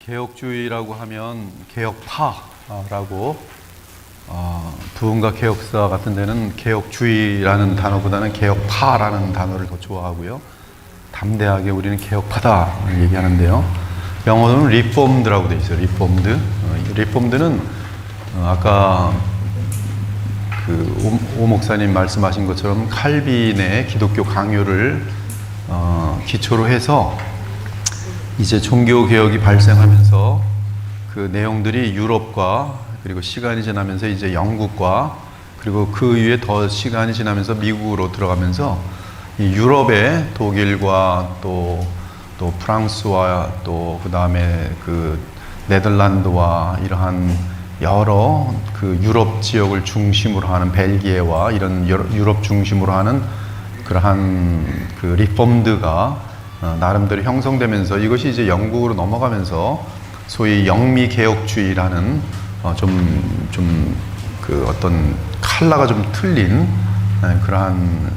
개혁주의라고 하면 개혁파라고 부흥과 개혁사 같은 데는 개혁주의라는 단어보다는 개혁파라는 단어를 더 좋아하고요. 담대하게 우리는 개혁파다 얘기하는데요. 영어로는 reformed라고 되어 있어요. reformed는 아까 오 목사님 말씀하신 것처럼 칼빈의 기독교 강요를 기초로 해서 이제 종교 개혁이 발생하면서 그 내용들이 유럽과 그리고 시간이 지나면서 이제 영국과 그리고 그 위에 더 시간이 지나면서 미국으로 들어가면서 이 유럽의 독일과 또 프랑스와 또 그 다음에 그 네덜란드와 이러한 여러 그 유럽 지역을 중심으로 하는 벨기에와 이런 유럽 중심으로 하는 그러한 그 리폼드가 나름대로 형성되면서 이것이 이제 영국으로 넘어가면서 소위 영미개혁주의라는 그 어떤 컬러가 좀 틀린 그러한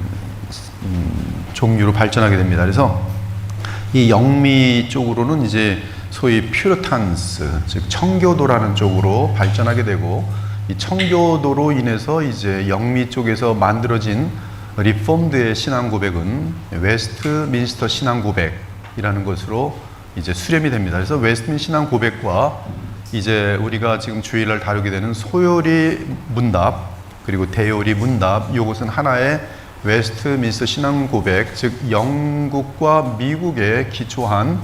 종류로 발전하게 됩니다. 그래서 이 영미 쪽으로는 이제 소위 퓨리탄스, 즉 청교도라는 쪽으로 발전하게 되고 이 청교도로 인해서 이제 영미 쪽에서 만들어진 리폼드의 신앙 고백은 웨스트민스터 신앙 고백이라는 것으로 이제 수렴이 됩니다. 그래서 웨스트민스터 신앙 고백과 이제 우리가 지금 주일날 다루게 되는 소요리 문답 그리고 대요리 문답, 이것은 하나의 웨스트민스터 신앙 고백, 즉 영국과 미국에 기초한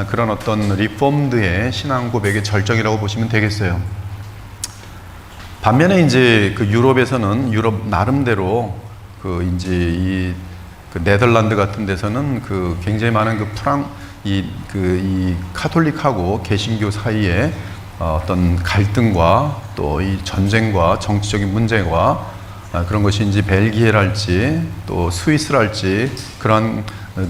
그런 어떤 리폼드의 신앙 고백의 절정이라고 보시면 되겠어요. 반면에 이제 그 유럽에서는 유럽 나름대로 그 이제 이 네덜란드 같은 데서는 그 굉장히 많은 이 카톨릭하고 개신교 사이에 어떤 갈등과 또 이 전쟁과 정치적인 문제와 그런 것이 이제 벨기에랄지 또 스위스랄지 그런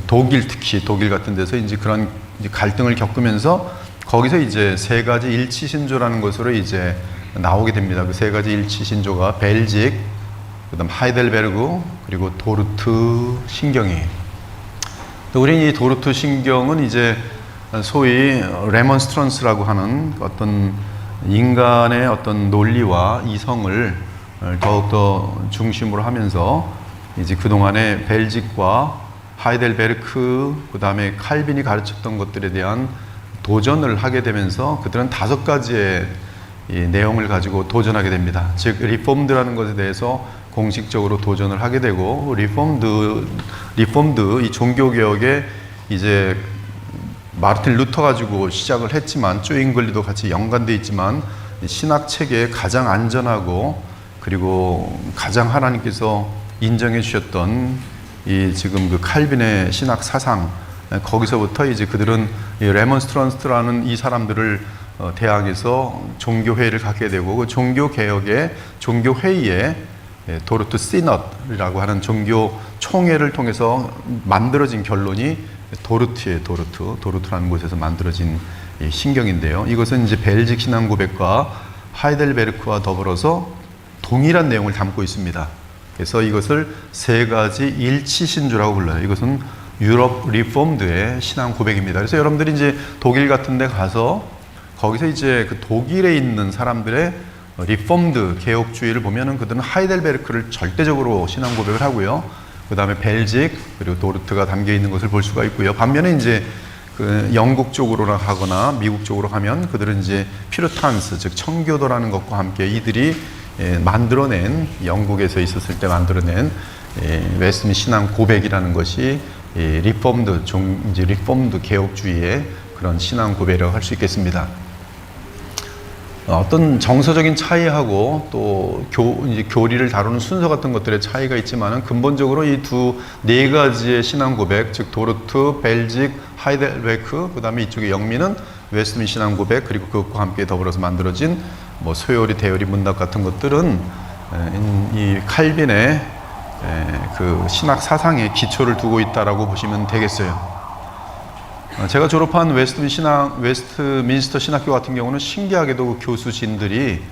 독일, 특히 독일 같은 데서 이제 그런 갈등을 겪으면서 거기서 이제 세 가지 일치 신조라는 것으로 이제 나오게 됩니다. 그 세 가지 일치 신조가 벨직, 그다음 하이델베르그, 그리고 도르트 신경이에요. 우리는 이 도르트 신경은 이제 소위 레몬스트런스라고 하는 어떤 인간의 어떤 논리와 이성을 더욱더 중심으로 하면서 이제 그동안에 벨직과 하이델베르크, 그 다음에 칼빈이 가르쳤던 것들에 대한 도전을 하게 되면서 그들은 5가지의 이 내용을 가지고 도전하게 됩니다. 즉 리폼드라는 것에 대해서 공식적으로 도전을 하게 되고 리폼드 이 종교개혁에 이제 마르틴 루터 가지고 시작을 했지만 쪼잉글리도 같이 연관되어 있지만 신학체계에 가장 안전하고 그리고 가장 하나님께서 인정해 주셨던 이 지금 그 칼빈의 신학 사상, 거기서부터 이제 그들은 이 레몬스트런스라는 이 사람들을 대항해서 종교회의를 갖게 되고 그 종교개혁의 종교회의에 도르트 시넛이라고 하는 종교 총회를 통해서 만들어진 결론이 도르트예요. 도르트라는 곳에서 만들어진 이 신경인데요. 이것은 이제 벨직 신앙 고백과 하이델베르크와 더불어서 동일한 내용을 담고 있습니다. 그래서 이것을 세 가지 일치 신조라고 불러요. 이것은 유럽 리폼드의 신앙 고백입니다. 그래서 여러분들이 이제 독일 같은 데 가서 거기서 이제 그 독일에 있는 사람들의 리폼드 개혁주의를 보면은 그들은 하이델베르크를 절대적으로 신앙 고백을 하고요. 그 다음에 벨직 그리고 도르트가 담겨 있는 것을 볼 수가 있고요. 반면에 이제 그 영국 쪽으로 가거나 미국 쪽으로 가면 그들은 이제 퓨리탄스, 즉 청교도라는 것과 함께 이들이 만들어낸 영국에서 있었을 때 만들어낸 웨스트민스터 신앙 고백이라는 것이 리폼드 개혁주의의 그런 신앙 고백이라고 할 수 있겠습니다. 어떤 정서적인 차이하고 또 이제 교리를 다루는 순서 같은 것들의 차이가 있지만은 근본적으로 이 네 가지의 신앙 고백, 즉 도르트, 벨직, 하이델베르크, 그다음에 이쪽의 영미는 웨스트민스터 신앙 고백, 그리고 그것과 함께 더불어서 만들어진 뭐 소요리, 대요리, 문답 같은 것들은 이 칼빈의 그 신학 사상에 기초를 두고 있다라고 보시면 되겠어요. 제가 졸업한 웨스트민스터 신학교 같은 경우는 신기하게도 교수진들이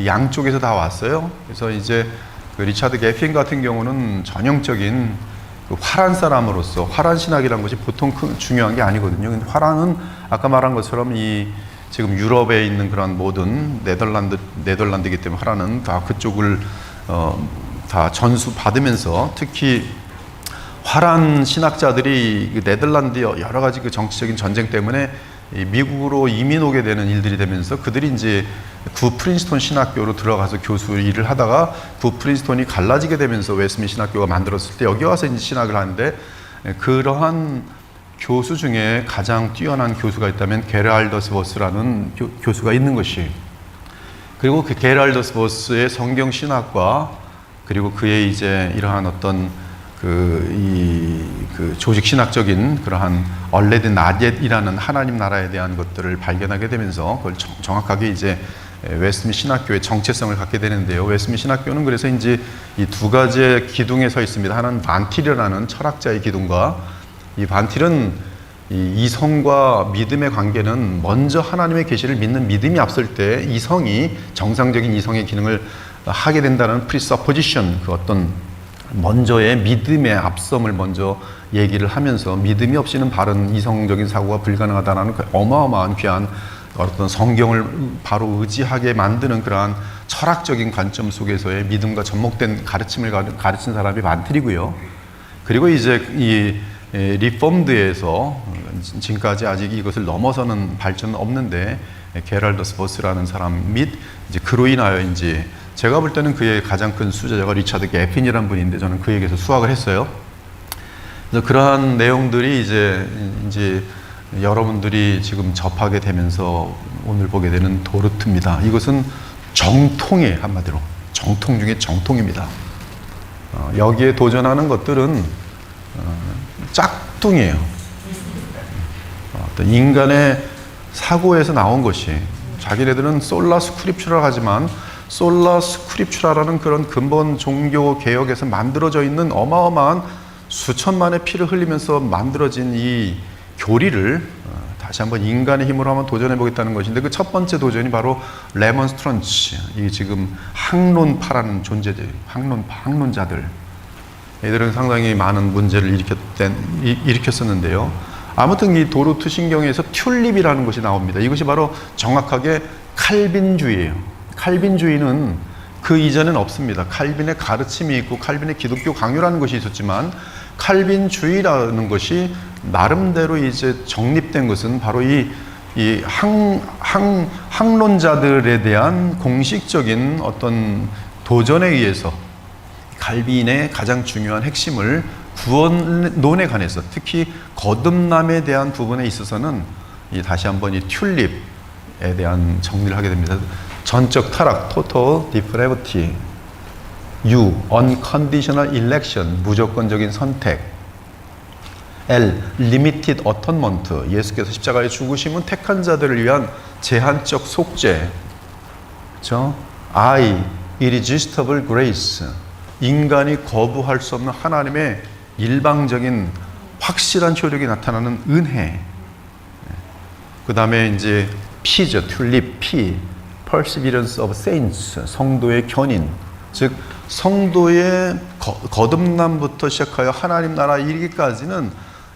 양쪽에서 다 왔어요. 그래서 이제 그 리차드 게핀 같은 경우는 전형적인 그 화란 사람으로서 화란 신학이라는 것이 보통 중요한 게 아니거든요. 근데 화란은 아까 말한 것처럼 이 지금 유럽에 있는 그런 모든 네덜란드이기 때문에 하라는 다 그쪽을 다 전수 받으면서 특히 화란 신학자들이 네덜란드 여러 가지 그 정치적인 전쟁 때문에 미국으로 이민 오게 되는 일들이 되면서 그들이 이제 구 프린스톤 신학교로 들어가서 교수 일을 하다가 구 프린스톤이 갈라지게 되면서 웨스민 신학교가 만들었을 때 여기 와서 이제 신학을 하는데 그러한 교수 중에 가장 뛰어난 교수가 있다면 게랄더스 보스라는 교수가 있는 것이 그리고 그 게랄더스 보스의 성경 신학과 그리고 그의 이제 이러한 어떤 그 조직 신학적인 그러한 얼레드 나젯이라는 하나님 나라에 대한 것들을 발견하게 되면서 그걸 정확하게 이제 웨스민 신학교의 정체성을 갖게 되는데요. 웨스민 신학교는 그래서 이제 이 두 가지의 기둥에 서 있습니다. 하나는 반틸이라는 철학자의 기둥과 이 반틸은 이 이성과 믿음의 관계는 먼저 하나님의 계시를 믿는 믿음이 앞설 때 이성이 정상적인 이성의 기능을 하게 된다는 presupposition 그 어떤 먼저의 믿음의 앞섬을 먼저 얘기를 하면서 믿음이 없이는 바른 이성적인 사고가 불가능하다는 그 어마어마한 귀한 어떤 성경을 바로 의지하게 만드는 그러한 철학적인 관점 속에서의 믿음과 접목된 가르침을 가르친 사람이 반틸이고요. 그리고 이제 이 리폼드에서 지금까지 아직 이것을 넘어서는 발전은 없는데 게랄더스 보스라는 사람 및 이제 그로 인하여 이제 제가 볼 때는 그의 가장 큰 수제자가 리차드 게핀이라는 분인데 저는 그에게서 수학을 했어요. 그래서 그러한 내용들이 이제 여러분들이 지금 접하게 되면서 오늘 보게 되는 도르트입니다. 이것은 정통이에요. 한마디로 정통 중에 정통입니다. 여기에 도전하는 것들은 짝퉁이에요. 어떤 인간의 사고에서 나온 것이 자기네들은 솔라 스크립추라고 하지만 솔라 스크립추라라는 그런 근본 종교 개혁에서 만들어져 있는 어마어마한 수천만의 피를 흘리면서 만들어진 이 교리를 다시 한번 인간의 힘으로 한번 도전해 보겠다는 것인데 그 첫 번째 도전이 바로 레몬스트런치 이 지금 학론파라는 존재들 학론자들 이들은 상당히 많은 문제를 일으켰었는데요. 아무튼 이 도르트 신경에서 튤립이라는 것이 나옵니다. 이것이 바로 정확하게 칼빈주의예요. 칼빈주의는 그 이전엔 없습니다. 칼빈의 가르침이 있고 칼빈의 기독교 강요라는 것이 있었지만 칼빈주의라는 것이 나름대로 이제 정립된 것은 바로 이 학론자들에 대한 공식적인 어떤 도전에 의해서 칼빈의 가장 중요한 핵심을 구원론에 관해서 특히 거듭남에 대한 부분에 있어서는 다시 한번 이 튤립에 대한 정리를 하게 됩니다. 전적 타락, total depravity, U, unconditional election, 무조건적인 선택, L, limited atonement, 예수께서 십자가에 죽으심은 택한 자들을 위한 제한적 속죄, 그렇죠? I, irresistible grace, 인간이 거부할 수 없는 하나님의 일방적인 확실한 효력이 나타나는 은혜. 그 다음에 이제 P죠, 튤립, P, perseverance of saints, 성도의 견인, 즉 성도의 거듭남부터 시작하여 하나님 나라에 이르기까지는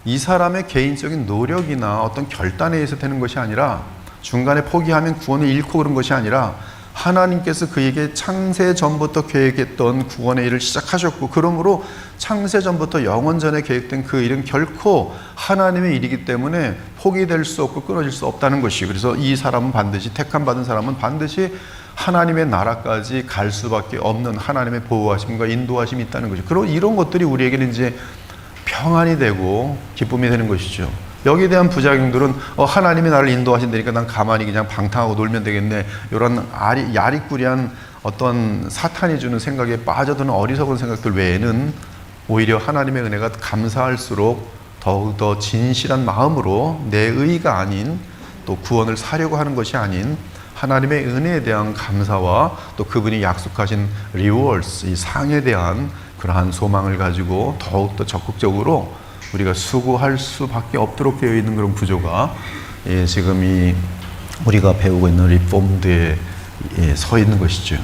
이 사람의 개인적인 노력이나 어떤 결단에 의해서 되는 것이 아니라 중간에 포기하면 구원을 잃고 그런 것이 아니라 하나님께서 그에게 창세 전부터 계획했던 구원의 일을 시작하셨고 그러므로 창세 전부터 영원 전에 계획된 그 일은 결코 하나님의 일이기 때문에 포기될 수 없고 끊어질 수 없다는 것이 그래서 이 사람은 반드시 택함 받은 사람은 반드시 하나님의 나라까지 갈 수밖에 없는 하나님의 보호하심과 인도하심이 있다는 거죠. 그리고 이런 것들이 우리에게는 이제 평안이 되고 기쁨이 되는 것이죠. 여기에 대한 부작용들은 하나님이 나를 인도하신다니까 난 가만히 그냥 방탕하고 놀면 되겠네. 이런 야리꾸리한 어떤 사탄이 주는 생각에 빠져드는 어리석은 생각들 외에는 오히려 하나님의 은혜가 감사할수록 더욱더 진실한 마음으로 내 의가 아닌 또 구원을 사려고 하는 것이 아닌 하나님의 은혜에 대한 감사와 또 그분이 약속하신 리워스, 이 상에 대한 그러한 소망을 가지고 더욱더 적극적으로 우리가 수고할 수밖에 없도록 되어 있는 그런 구조가 지금 우리가 배우고 있는 리폼드에 서 있는 것이죠.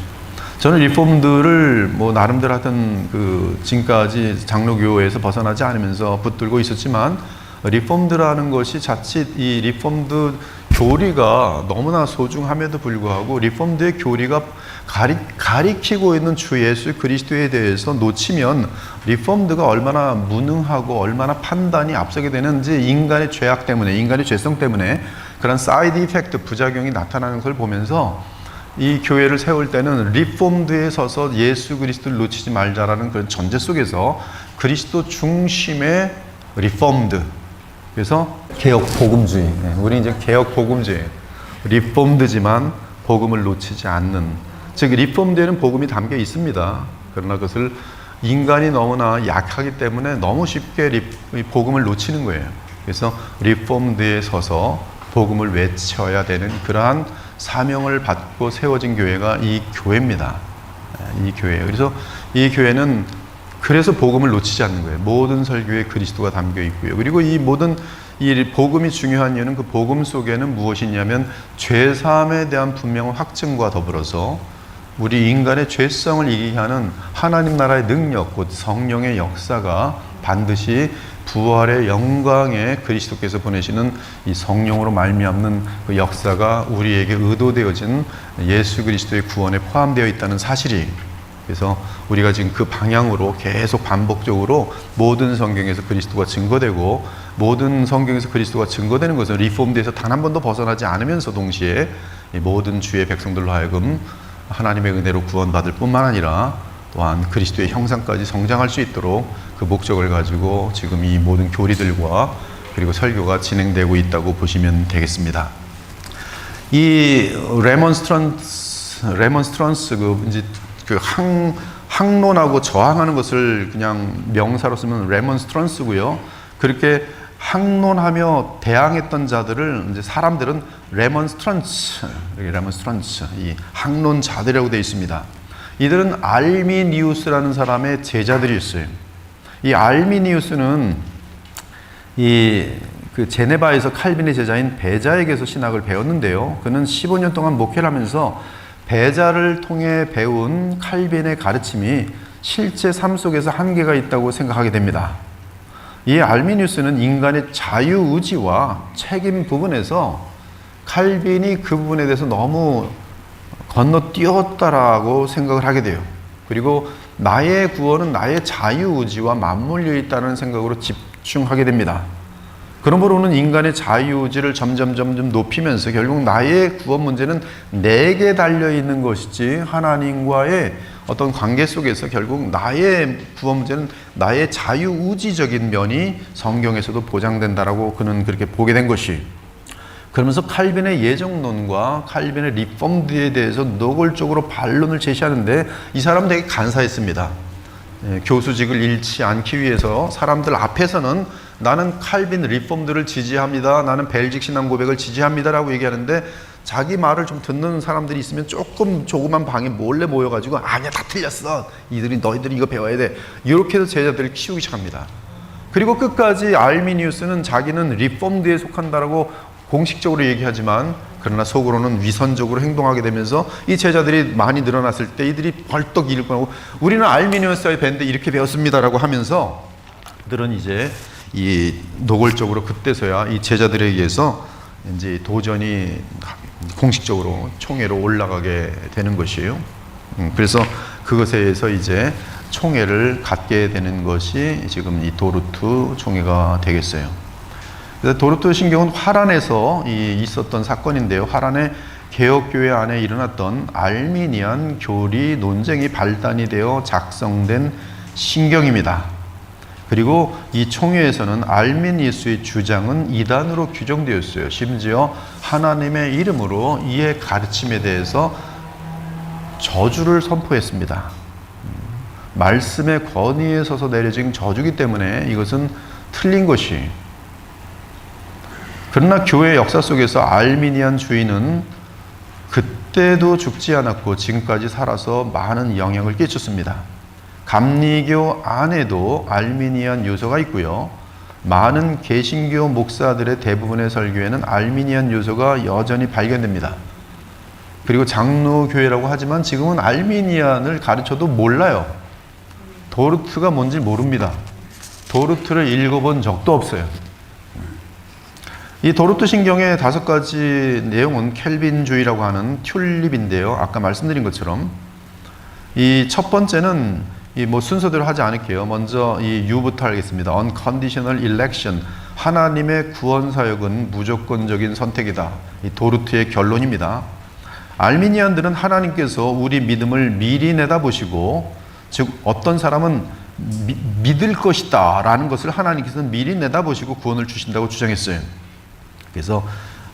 저는 리폼드를 뭐 나름대로 하던 지금까지 장로교회에서 벗어나지 않으면서 붙들고 있었지만 리폼드라는 것이 자칫 이 리폼드 교리가 너무나 소중함에도 불구하고 리폼드의 교리가 가리키고 있는 주 예수 그리스도에 대해서 놓치면 리폼드가 얼마나 무능하고 얼마나 판단이 앞서게 되는지 인간의 죄악 때문에, 인간의 죄성 때문에 그런 사이드 이펙트, 부작용이 나타나는 것을 보면서 이 교회를 세울 때는 리폼드에 서서 예수 그리스도를 놓치지 말자라는 그런 전제 속에서 그리스도 중심의 리폼드, 그래서 개혁 복음주의, 우리 이제 개혁 복음주의, 리폼드지만 복음을 놓치지 않는, 즉 리폼드에는 복음이 담겨 있습니다. 그러나 그것을 인간이 너무나 약하기 때문에 너무 쉽게 복음을 놓치는 거예요. 그래서 리폼드에 서서 복음을 외쳐야 되는 그러한 사명을 받고 세워진 교회가 이 교회입니다. 이 교회예요. 그래서 이 교회는 그래서 복음을 놓치지 않는 거예요. 모든 설교에 그리스도가 담겨 있고요. 그리고 이 모든 이 복음이 중요한 이유는 그 복음 속에는 무엇이냐면 죄사함에 대한 분명한 확증과 더불어서 우리 인간의 죄성을 이기게 하는 하나님 나라의 능력, 곧 성령의 역사가 반드시 부활의 영광에 그리스도께서 보내시는 이 성령으로 말미암는 그 역사가 우리에게 의도되어진 예수 그리스도의 구원에 포함되어 있다는 사실이, 그래서 우리가 지금 그 방향으로 계속 반복적으로 모든 성경에서 그리스도가 증거되고, 모든 성경에서 그리스도가 증거되는 것은 리폼드에서 단 한 번도 벗어나지 않으면서 동시에 이 모든 주의 백성들로 하여금 하나님의 은혜로 구원받을 뿐만 아니라 또한 그리스도의 형상까지 성장할 수 있도록 그 목적을 가지고 지금 이 모든 교리들과 그리고 설교가 진행되고 있다고 보시면 되겠습니다. 이 레몬스트런스 그 항론하고 저항하는 것을 그냥 명사로 쓰면 레몬스트런스고요. 그렇게 항론하며 대항했던 자들을 이제 사람들은 레몬스트런스, 이 항론자들이라고 되어 있습니다. 이들은 알미니우스라는 사람의 제자들이었어요. 이 알미니우스는 그 제네바에서 칼빈의 제자인 베자에게서 신학을 배웠는데요. 그는 15년 동안 목회를 하면서 베자를 통해 배운 칼빈의 가르침이 실제 삶 속에서 한계가 있다고 생각하게 됩니다. 이 알미니우스는 인간의 자유의지와 책임 부분에서 칼빈이 그 부분에 대해서 너무 건너뛰었다라고 생각을 하게 돼요. 그리고 나의 구원은 나의 자유의지와 맞물려 있다는 생각으로 집중하게 됩니다. 그러므로는 인간의 자유의지를 점점 높이면서 결국 나의 구원 문제는 내게 달려있는 것이지 하나님과의 어떤 관계 속에서 결국 나의 구원 문제는 나의 자유의지적인 면이 성경에서도 보장된다라고 그는 그렇게 보게 된 것이, 그러면서 칼빈의 예정론과 칼빈의 리폼드에 대해서 노골적으로 반론을 제시하는데 이 사람은 되게 간사했습니다. 교수직을 잃지 않기 위해서 사람들 앞에서는 나는 칼빈 리폼드를 지지합니다, 나는 벨직 신앙 고백을 지지합니다라고 얘기하는데 자기 말을 좀 듣는 사람들이 있으면 조그만 방에 몰래 모여가지고 아니야 다 틀렸어, 너희들이 이거 배워야 돼, 이렇게 해서 제자들을 키우기 시작합니다. 그리고 끝까지 알미니우스는 자기는 리폼드에 속한다라고 공식적으로 얘기하지만 그러나 속으로는 위선적으로 행동하게 되면서 이 제자들이 많이 늘어났을 때 이들이 벌떡 일어나고 우리는 알미니우스의 밴드 이렇게 배웠습니다라고 하면서 그들은 이제 이 노골적으로 그때서야 이 제자들에 의해서 이제 도전이 공식적으로 총회로 올라가게 되는 것이에요. 그래서 그것에 의해서 이제 총회를 갖게 되는 것이 지금 이 도르투 총회가 되겠어요. 그래서 도르투 신경은 화란에서 있었던 사건인데요. 화란의 개혁교회 안에 일어났던 알미니안 교리 논쟁이 발단이 되어 작성된 신경입니다. 그리고 이 총회에서는 알미니우스의 주장은 이단으로 규정되었어요. 심지어 하나님의 이름으로 이의 가르침에 대해서 저주를 선포했습니다. 말씀의 권위에 서서 내려진 저주기 때문에 이것은 틀린 것이. 그러나 교회 역사 속에서 알미니안 주의는 그때도 죽지 않았고 지금까지 살아서 많은 영향을 끼쳤습니다. 감리교 안에도 알미니안 요소가 있고요. 많은 개신교 목사들의 대부분의 설교에는 알미니안 요소가 여전히 발견됩니다. 그리고 장로교회라고 하지만 지금은 알미니안을 가르쳐도 몰라요. 도르트가 뭔지 모릅니다. 도르트를 읽어본 적도 없어요. 이 도르트 신경의 5가지 내용은 켈빈주의라고 하는 튤립인데요. 아까 말씀드린 것처럼 이 첫 번째는 이 뭐 순서대로 하지 않을게요. 먼저 이 U부터 하겠습니다. Unconditional election. 하나님의 구원 사역은 무조건적인 선택이다. 이 도르트의 결론입니다. 알미니안들은 하나님께서 우리 믿음을 미리 내다보시고, 즉 어떤 사람은 믿을 것이다 라는 것을 하나님께서 미리 내다보시고 구원을 주신다고 주장했어요. 그래서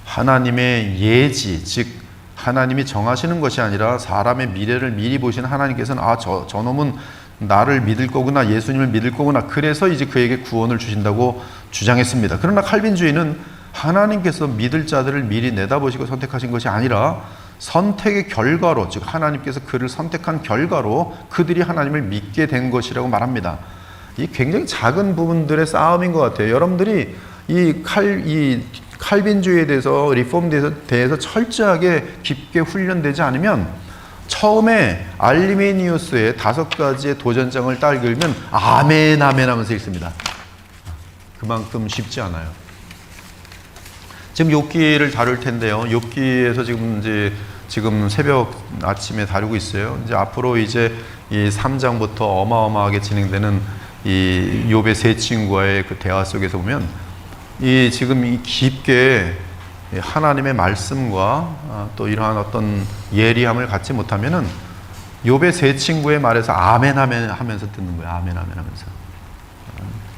하나님의 예지, 즉 하나님이 정하시는 것이 아니라 사람의 미래를 미리 보시는 하나님께서는 저놈은 나를 믿을 거구나, 예수님을 믿을 거구나, 그래서 이제 그에게 구원을 주신다고 주장했습니다. 그러나 칼빈주의는 하나님께서 믿을 자들을 미리 내다보시고 선택하신 것이 아니라 선택의 결과로, 즉 하나님께서 그를 선택한 결과로 그들이 하나님을 믿게 된 것이라고 말합니다. 이 굉장히 작은 부분들의 싸움인 것 같아요. 여러분들이 이 칼빈주의에 대해서, 리폼에 대해서 철저하게 깊게 훈련되지 않으면 처음에 알미니우스의 5가지의 도전장을 딱 읽으면 아멘 아멘 하면서 읽습니다. 그만큼 쉽지 않아요. 지금 욥기를 다룰 텐데요. 욥기에서 지금 새벽 아침에 다루고 있어요. 이제 앞으로 이제 이 3장부터 어마어마하게 진행되는 이 욥의 세 친구와의 그 대화 속에서 보면 지금 이 깊게 하나님의 말씀과 또 이러한 어떤 예리함을 갖지 못하면은 욥의 세 친구의 말에서 아멘 아멘 하면서 듣는 거예요. 아멘 아멘 하면서.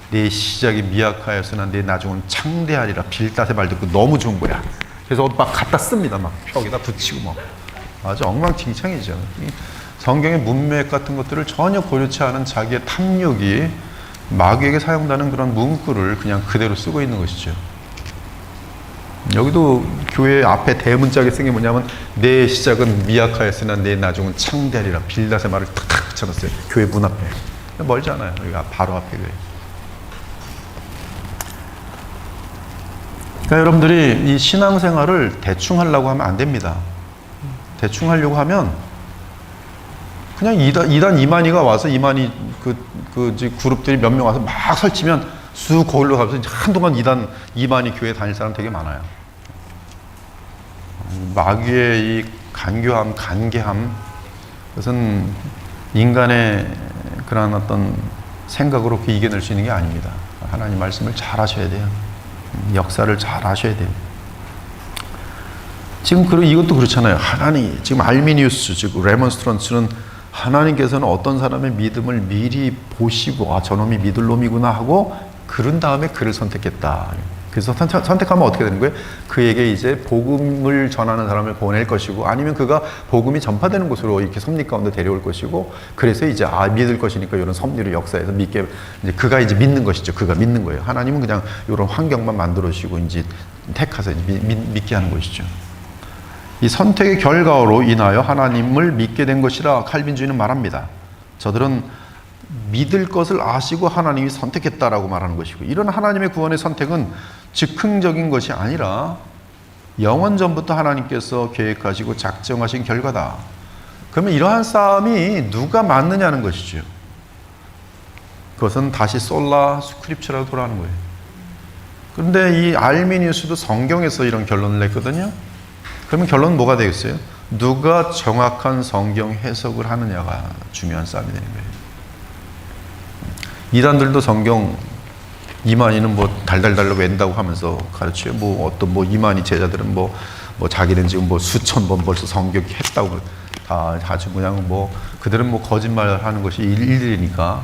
내 시작이 미약하였으나 내 나중은 창대하리라. 빌닷의 말 듣고 너무 좋은 거야. 그래서 막 갖다 씁니다. 막 벽에다 붙이고 막. 아주 엉망진창이죠. 성경의 문맥 같은 것들을 전혀 고려치 않은 자기의 탐욕이 마귀에게 사용되는 그런 문구를 그냥 그대로 쓰고 있는 것이죠. 여기도 교회 앞에 대문짝에 쓴 게 뭐냐면 내 시작은 미약하였으나 내 나중은 창대하리라. 빌닷의 말을 탁탁 붙여놨어요. 교회 문 앞에. 멀지 않아요. 여기 바로 앞에 교회. 그러니까 여러분들이 이 신앙생활을 대충 하려고 하면 안 됩니다. 대충 하려고 하면 그냥 이단 이만희가 와서 이만희 그룹들이 몇 명 와서 막 설치면 쑥 거기로 가서 이제 한동안 이만희 교회 다닐 사람 되게 많아요. 마귀의 이 간교함, 간계함, 그것은 인간의 그런 어떤 생각으로 그 이겨낼 수 있는 게 아닙니다. 하나님 말씀을 잘 하셔야 돼요. 역사를 잘 하셔야 돼요. 지금 이것도 그렇잖아요. 하나님, 지금 알미니우스, 즉 레몬스트런츠는 하나님께서는 어떤 사람의 믿음을 미리 보시고 저놈이 믿을 놈이구나 하고 그런 다음에 그를 선택했다. 그래서 선택하면 어떻게 되는 거예요? 그에게 이제 복음을 전하는 사람을 보낼 것이고, 아니면 그가 복음이 전파되는 곳으로 이렇게 섭리 가운데 데려올 것이고, 그래서 이제 믿을 것이니까 이런 섭리를 역사해서 믿게, 이제 그가 이제 믿는 것이죠. 그가 믿는 거예요. 하나님은 그냥 이런 환경만 만들어 주시고 이제 택해서 믿게 하는 것이죠. 이 선택의 결과로 인하여 하나님을 믿게 된 것이라 칼빈주의는 말합니다. 저들은 믿을 것을 아시고 하나님이 선택했다라고 말하는 것이고, 이런 하나님의 구원의 선택은 즉흥적인 것이 아니라 영원전부터 하나님께서 계획하시고 작정하신 결과다. 그러면 이러한 싸움이 누가 맞느냐는 것이죠. 그것은 다시 솔라 스크립처라고 돌아가는 거예요. 그런데 이 알미니우스도 성경에서 이런 결론을 냈거든요. 그러면 결론은 뭐가 되겠어요? 누가 정확한 성경 해석을 하느냐가 중요한 싸움이 되는 거예요. 이단들도 성경 이만희는 뭐 달달달로 웬다고 하면서 가르쳐요. 어떤 이만희 제자들은 자기는 지금 수천 번 벌써 성경 했다고 다 아주 그냥 그들은 거짓말 하는 것이 일일이니까.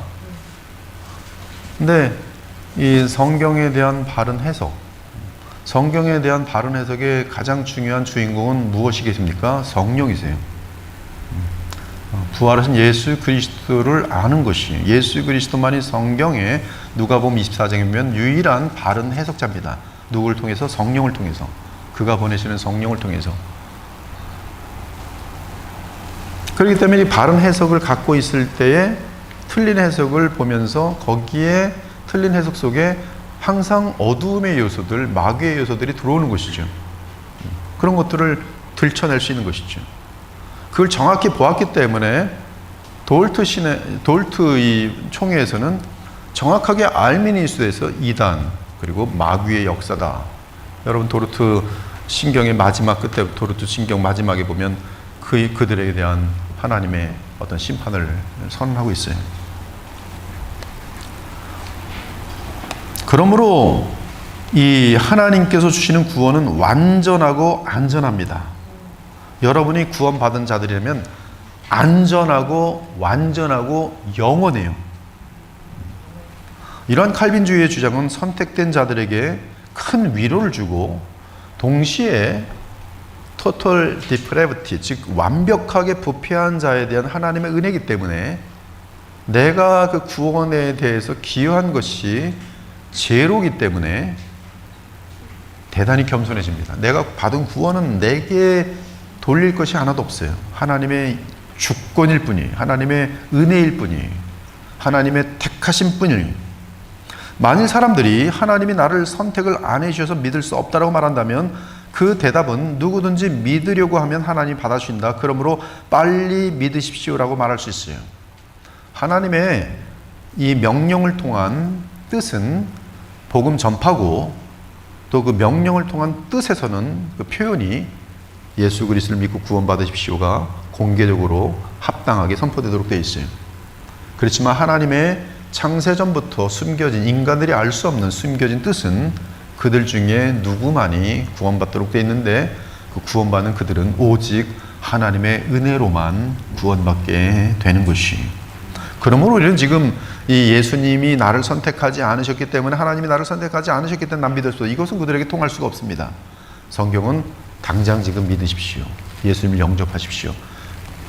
근데 이 성경에 대한 바른 해석, 성경에 대한 바른 해석의 가장 중요한 주인공은 무엇이겠습니까? 성령이세요. 부활하신 예수 그리스도를 아는 것이, 예수 그리스도만이 성경에 누가복음 24장에 보면 유일한 바른 해석자입니다. 누구를 통해서? 성령을 통해서. 그가 보내시는 성령을 통해서. 그렇기 때문에 이 바른 해석을 갖고 있을 때에 틀린 해석을 보면서 거기에 틀린 해석 속에 항상 어두움의 요소들, 마귀의 요소들이 들어오는 것이죠. 그런 것들을 들춰낼 수 있는 것이죠. 그걸 정확히 보았기 때문에 돌트 이 총회에서는 정확하게 알미니우스에서 이단 그리고 마귀의 역사다 여러분 도르트 신경의 마지막 끝에 도르트 신경 마지막에 보면 그들에게 대한 하나님의 어떤 심판을 선언하고 있어요. 그러므로 이 하나님께서 주시는 구원은 완전하고 안전합니다. 여러분이 구원받은 자들이라면 안전하고 완전하고 영원해요. 이러한 칼빈주의의 주장은 선택된 자들에게 큰 위로를 주고 동시에 total depravity, 즉 완벽하게 부패한 자에 대한 하나님의 은혜이기 때문에 내가 그 구원에 대해서 기여한 것이 제로이기 때문에 대단히 겸손해집니다. 내가 받은 구원은 내게 돌릴 것이 하나도 없어요. 하나님의 주권일 뿐이, 하나님의 은혜일 뿐이, 하나님의 택하신 뿐이. 만일 사람들이 하나님이 나를 선택을 안 해주셔서 믿을 수 없다라고 말한다면 그 대답은 누구든지 믿으려고 하면 하나님이 받아주신다. 그러므로 빨리 믿으십시오라고 말할 수 있어요. 하나님의 이 명령을 통한 뜻은 복음 전파고, 또 그 명령을 통한 뜻에서는 그 표현이 예수 그리스도를 믿고 구원받으십시오가 공개적으로 합당하게 선포되도록 되어 있어요. 그렇지만 하나님의 창세전부터 숨겨진, 인간들이 알 수 없는 숨겨진 뜻은 그들 중에 누구만이 구원받도록 되어 있는데, 그 구원받는 그들은 오직 하나님의 은혜로만 구원받게 되는 것이. 그러므로 우리는 지금 이 예수님이 나를 선택하지 않으셨기 때문에, 하나님이 나를 선택하지 않으셨기 때문에 난 믿을 수 없다, 이것은 그들에게 통할 수가 없습니다. 성경은 당장 지금 믿으십시오. 예수님을 영접하십시오.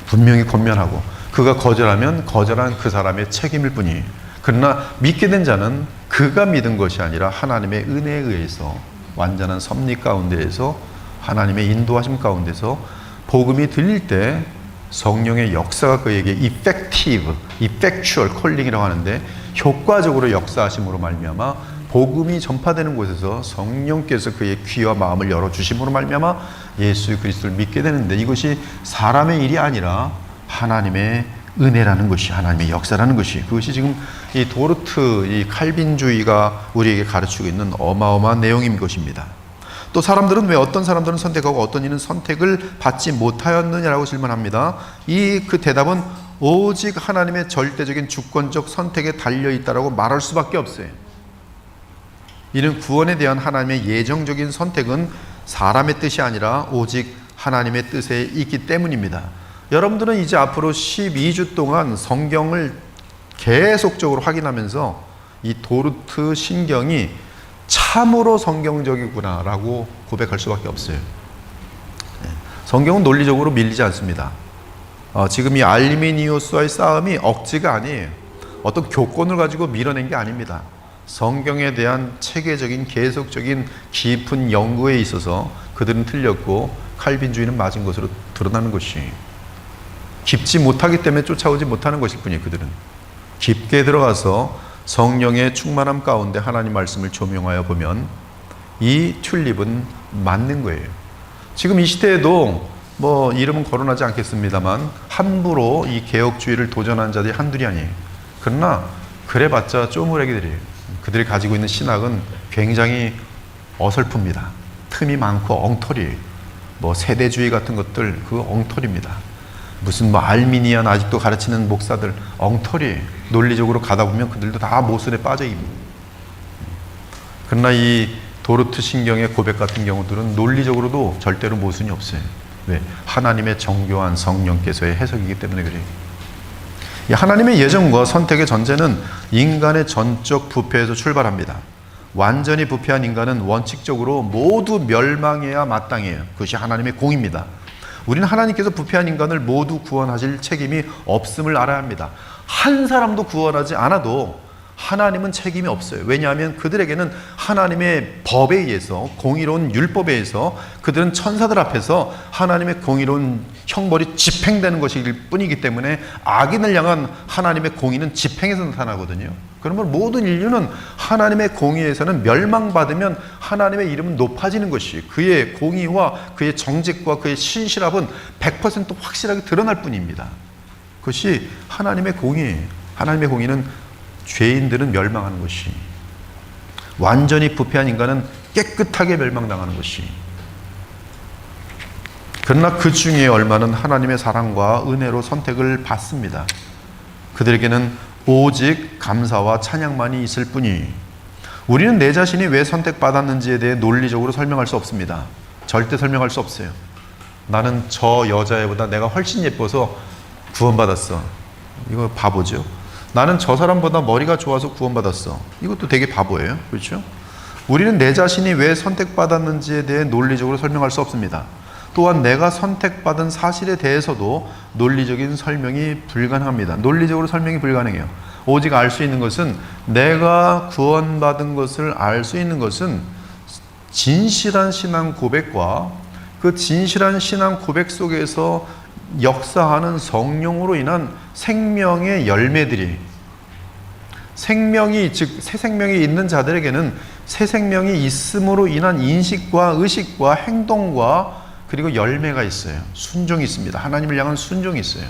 분명히 권면하고, 그가 거절하면 거절한 그 사람의 책임일 뿐이에요. 그러나 믿게 된 자는 그가 믿은 것이 아니라 하나님의 은혜에 의해서, 완전한 섭리 가운데에서, 하나님의 인도하심 가운데서 복음이 들릴 때 성령의 역사가 그에게 effectual calling이라고 하는데, 효과적으로 역사하심으로 말미암아 복음이 전파되는 곳에서 성령께서 그의 귀와 마음을 열어주심으로 말미암아 예수 그리스도를 믿게 되는데, 이것이 사람의 일이 아니라 하나님의 은혜라는 것이, 하나님의 역사라는 것이, 그것이 지금 이 도르트, 이 칼빈주의가 우리에게 가르치고 있는 어마어마한 내용인 것입니다. 또 사람들은 왜 어떤 사람들은 선택하고 어떤 이는 선택을 받지 못하였느냐라고 질문합니다. 그 대답은 오직 하나님의 절대적인 주권적 선택에 달려있다라고 말할 수밖에 없어요. 이는 구원에 대한 하나님의 예정적인 선택은 사람의 뜻이 아니라 오직 하나님의 뜻에 있기 때문입니다. 여러분들은 이제 앞으로 12주 동안 성경을 계속적으로 확인하면서 이 도르트 신경이 참으로 성경적이구나 라고 고백할 수밖에 없어요. 성경은 논리적으로 밀리지 않습니다. 지금 이 알미니우스와의 싸움이 억지가 아니에요. 어떤 교권을 가지고 밀어낸 게 아닙니다. 성경에 대한 체계적인 계속적인 깊은 연구에 있어서 그들은 틀렸고 칼빈주의는 맞은 것으로 드러나는 것이, 깊지 못하기 때문에 쫓아오지 못하는 것일 뿐이에요. 그들은 깊게 들어가서 성령의 충만함 가운데 하나님 말씀을 조명하여 보면 이 튤립은 맞는 거예요. 지금 이 시대에도 뭐 이름은 거론하지 않겠습니다만 함부로 이 개혁주의를 도전한 자들이 한둘이 아니에요. 그러나 그래봤자 쪼무레기들이에요. 그들이 가지고 있는 신학은 굉장히 어설픕니다. 틈이 많고 엉터리예요. 뭐 세대주의 같은 것들, 그 엉터리입니다. 무슨 뭐 알미니안 아직도 가르치는 목사들, 엉터리예요. 논리적으로 가다 보면 그들도 다 모순에 빠져 있고. 그러나 이 도르트 신경의 고백 같은 경우들은 논리적으로도 절대로 모순이 없어요. 왜? 하나님의 정교한 성령께서의 해석이기 때문에 그래요. 이 하나님의 예정과 선택의 전제는 인간의 전적 부패에서 출발합니다. 완전히 부패한 인간은 원칙적으로 모두 멸망해야 마땅해요. 그것이 하나님의 공입니다. 우리는 하나님께서 부패한 인간을 모두 구원하실 책임이 없음을 알아야 합니다. 한 사람도 구원하지 않아도 하나님은 책임이 없어요. 왜냐하면 그들에게는 하나님의 법에 의해서, 공의로운 율법에 의해서 그들은 천사들 앞에서 하나님의 공의로운 형벌이 집행되는 것일 뿐이기 때문에 악인을 향한 하나님의 공의는 집행에서 나타나거든요. 그러면 모든 인류는 하나님의 공의에서는 멸망받으면 하나님의 이름은 높아지는 것이, 그의 공의와 그의 정직과 그의 신실함은 100% 확실하게 드러날 뿐입니다. 그것이 하나님의 공의예요. 하나님의 공의는 죄인들은 멸망하는 것이, 완전히 부패한 인간은 깨끗하게 멸망당하는 것이. 그러나 그 중에 얼마는 하나님의 사랑과 은혜로 선택을 받습니다. 그들에게는 오직 감사와 찬양만이 있을 뿐이. 우리는 내 자신이 왜 선택받았는지에 대해 논리적으로 설명할 수 없습니다. 절대 설명할 수 없어요. 나는 저 여자애보다 내가 훨씬 예뻐서 구원받았어. 이거 바보죠. 나는 저 사람보다 머리가 좋아서 구원받았어. 이것도 되게 바보예요. 그렇죠? 우리는 내 자신이 왜 선택받았는지에 대해 논리적으로 설명할 수 없습니다. 또한 내가 선택받은 사실에 대해서도 논리적인 설명이 불가능합니다. 논리적으로 설명이 불가능해요. 오직 알 수 있는 것은, 내가 구원받은 것을 알 수 있는 것은 진실한 신앙 고백과 그 진실한 신앙 고백 속에서 역사하는 성령으로 인한 생명의 열매들이, 생명이, 즉 새 생명이 있는 자들에게는 새 생명이 있음으로 인한 인식과 의식과 행동과 그리고 열매가 있어요. 순종이 있습니다. 하나님을 향한 순종이 있어요.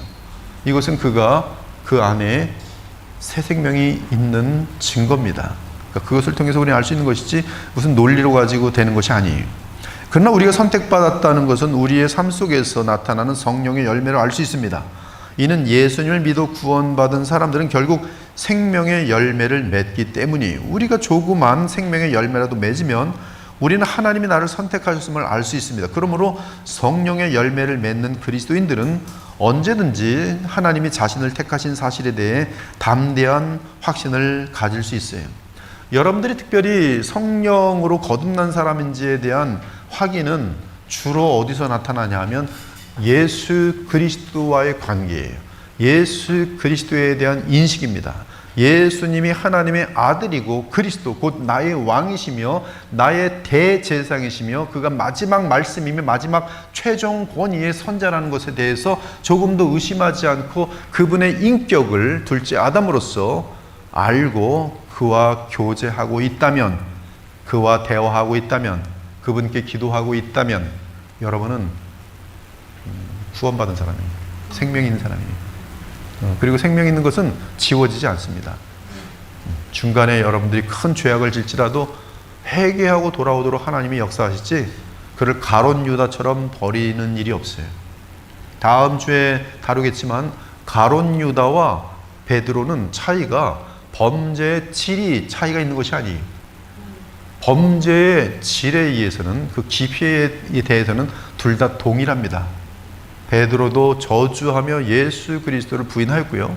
이것은 그가 그 안에 새 생명이 있는 증거입니다. 그러니까 그것을 통해서 우리는 알 수 있는 것이지 무슨 논리로 가지고 되는 것이 아니에요. 그러나 우리가 선택받았다는 것은 우리의 삶 속에서 나타나는 성령의 열매를 알 수 있습니다. 이는 예수님을 믿어 구원받은 사람들은 결국 생명의 열매를 맺기 때문이에요. 우리가 조그만 생명의 열매라도 맺으면 우리는 하나님이 나를 선택하셨음을 알 수 있습니다. 그러므로 성령의 열매를 맺는 그리스도인들은 언제든지 하나님이 자신을 택하신 사실에 대해 담대한 확신을 가질 수 있어요. 여러분들이 특별히 성령으로 거듭난 사람인지에 대한 확인은 주로 어디서 나타나냐 하면 예수 그리스도와의 관계예요. 예수 그리스도에 대한 인식입니다. 예수님이 하나님의 아들이고 그리스도 곧 나의 왕이시며 나의 대제사장이시며 그가 마지막 말씀이며 마지막 최종 권위의 선자라는 것에 대해서 조금도 의심하지 않고 그분의 인격을 둘째 아담으로서 알고 그와 교제하고 있다면, 그와 대화하고 있다면, 그분께 기도하고 있다면 여러분은 구원받은 사람입니다. 생명이 있는 사람이에요. 그리고 생명이 있는 것은 지워지지 않습니다. 중간에 여러분들이 큰 죄악을 질지라도 회개하고 돌아오도록 하나님이 역사하시지 그를 가룟 유다처럼 버리는 일이 없어요. 다음 주에 다루겠지만 가룟 유다와 베드로는 차이가 범죄의 질이 차이가 있는 것이 아니에요. 범죄의 질에 의해서는, 그 깊이에 대해서는 둘 다 동일합니다. 베드로도 저주하며 예수 그리스도를 부인하였고요.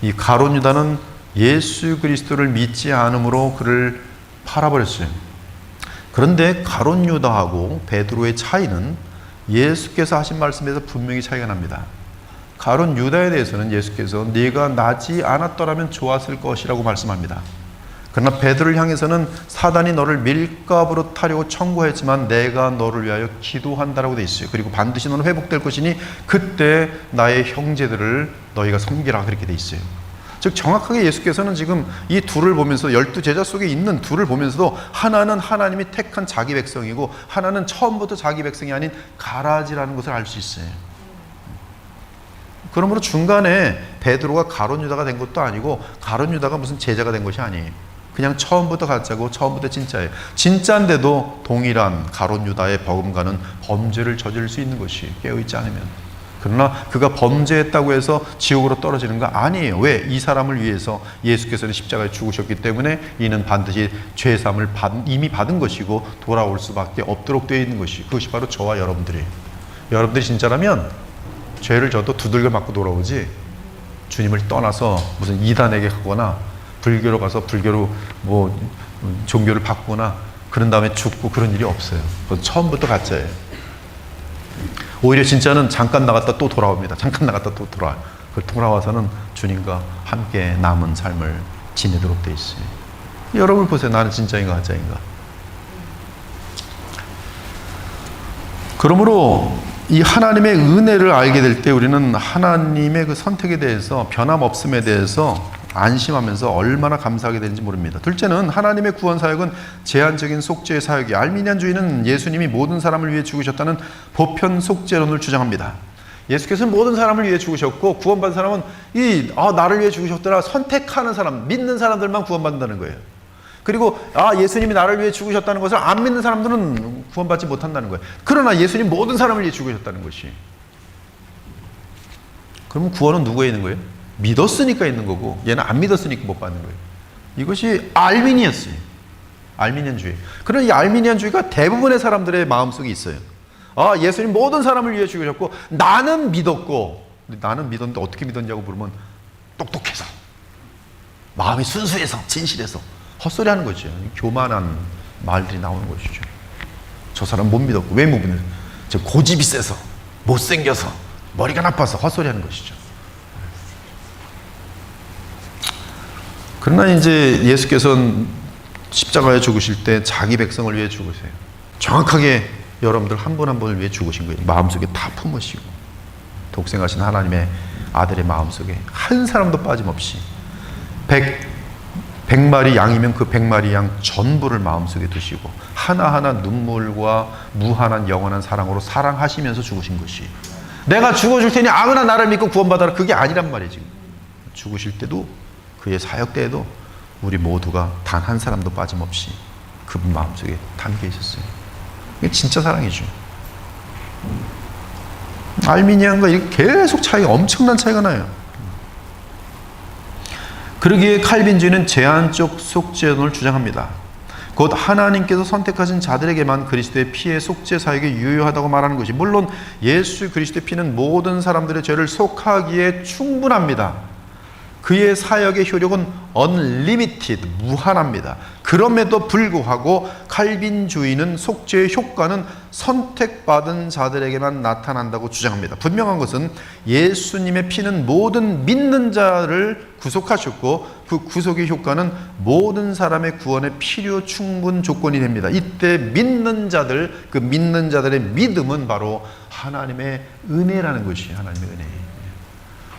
이 가룟 유다는 예수 그리스도를 믿지 않음으로 그를 팔아버렸어요. 그런데 가룟 유다하고 베드로의 차이는 예수께서 하신 말씀에서 분명히 차이가 납니다. 가룟 유다에 대해서는 예수께서 네가 나지 않았더라면 좋았을 것이라고 말씀합니다. 그러나 베드로를 향해서는 사단이 너를 밀가부로 타려고 청구했지만 내가 너를 위하여 기도한다라고 되어 있어요. 그리고 반드시 너는 회복될 것이니 그때 나의 형제들을 너희가 섬기라, 그렇게 되어 있어요. 즉 정확하게 예수께서는 지금 이 둘을 보면서, 12제자 속에 있는 둘을 보면서도 하나는 하나님이 택한 자기 백성이고 하나는 처음부터 자기 백성이 아닌 가라지라는 것을 알 수 있어요. 그러므로 중간에 베드로가 가룟 유다가 된 것도 아니고 가룟 유다가 무슨 제자가 된 것이 아니에요. 그냥 처음부터 가짜고 처음부터 진짜예요. 진짜인데도 동일한 가룟 유다의 버금가는 범죄를 저지를 수 있는 것이, 깨어있지 않으면. 그러나 그가 범죄했다고 해서 지옥으로 떨어지는 거 아니에요. 왜? 이 사람을 위해서 예수께서는 십자가에 죽으셨기 때문에 이는 반드시 죄사함을 이미 받은 것이고 돌아올 수밖에 없도록 되어 있는 것이, 그것이 바로 저와 여러분들이에요. 여러분들이 진짜라면 죄를 져도 두들겨 맞고 돌아오지, 주님을 떠나서 무슨 이단에게 가거나 불교로 가서 불교로 뭐 종교를 바꾸거나 그런 다음에 죽고 그런 일이 없어요. 그건 처음부터 가짜예요. 오히려 진짜는 잠깐 나갔다 또 돌아옵니다. 잠깐 나갔다 또 돌아와요. 그 돌아와서는 주님과 함께 남은 삶을 지내도록 돼 있어요. 여러분 보세요. 나는 진짜인가 가짜인가. 그러므로 이 하나님의 은혜를 알게 될 때 우리는 하나님의 그 선택에 대해서, 변함없음에 대해서 안심하면서 얼마나 감사하게 되는지 모릅니다. 둘째는 하나님의 구원 사역은 제한적인 속죄의 사역이, 알미니안주의는 예수님이 모든 사람을 위해 죽으셨다는 보편 속죄론을 주장합니다. 예수께서는 모든 사람을 위해 죽으셨고 구원받은 사람은 나를 위해 죽으셨더라 선택하는 사람, 믿는 사람들만 구원받는다는 거예요. 그리고 예수님이 나를 위해 죽으셨다는 것을 안 믿는 사람들은 구원받지 못한다는 거예요. 그러나 예수님 모든 사람을 위해 죽으셨다는 것이. 그러면 구원은 누구에 있는 거예요? 믿었으니까 있는 거고 얘는 안 믿었으니까 못 받는 거예요. 이것이 알미니언주의, 알미니언주의. 그러나 이 알미니언주의가 대부분의 사람들의 마음속에 있어요. 예수님 모든 사람을 위해 죽으셨고 나는 믿었고, 나는 믿었는데 어떻게 믿었냐고 물으면 똑똑해서, 마음이 순수해서, 진실해서, 헛소리하는 거죠. 교만한 말들이 나오는 것이죠. 저 사람 못 믿었고, 왜 못 믿는? 저 고집이 세서, 못생겨서, 머리가 나빠서 헛소리하는 것이죠. 그러나 이제 예수께서는 십자가에 죽으실 때 자기 백성을 위해 죽으세요. 정확하게 여러분들 한 분 한 분을 위해 죽으신 거예요. 마음속에 다 품으시고, 독생하신 하나님의 아들의 마음속에 한 사람도 빠짐없이 100마리 양이면 그 100마리 양 전부를 마음속에 두시고 하나하나 눈물과 무한한 영원한 사랑으로 사랑하시면서 죽으신 것이, 내가 죽어줄 테니 아무나 나를 믿고 구원받아라, 그게 아니란 말이지. 죽으실 때도 그의 사역 때에도 우리 모두가 단 한 사람도 빠짐없이 그분 마음속에 담겨 있었어요. 이게 진짜 사랑이죠. 알미니안과 계속 차이가, 엄청난 차이가 나요. 그러기에 칼빈주의는 제한적 속죄론을 주장합니다. 곧 하나님께서 선택하신 자들에게만 그리스도의 피의 속죄 사역이 유효하다고 말하는 것이, 물론 예수 그리스도의 피는 모든 사람들의 죄를 속하기에 충분합니다. 그의 사역의 효력은 unlimited, 무한합니다. 그럼에도 불구하고 칼빈주의는 속죄의 효과는 선택받은 자들에게만 나타난다고 주장합니다. 분명한 것은 예수님의 피는 모든 믿는 자를 구속하셨고 그 구속의 효과는 모든 사람의 구원의 필요 충분 조건이 됩니다. 이때 믿는 자들, 그 믿는 자들의 믿음은 바로 하나님의 은혜라는 것이 하나님의 은혜예요.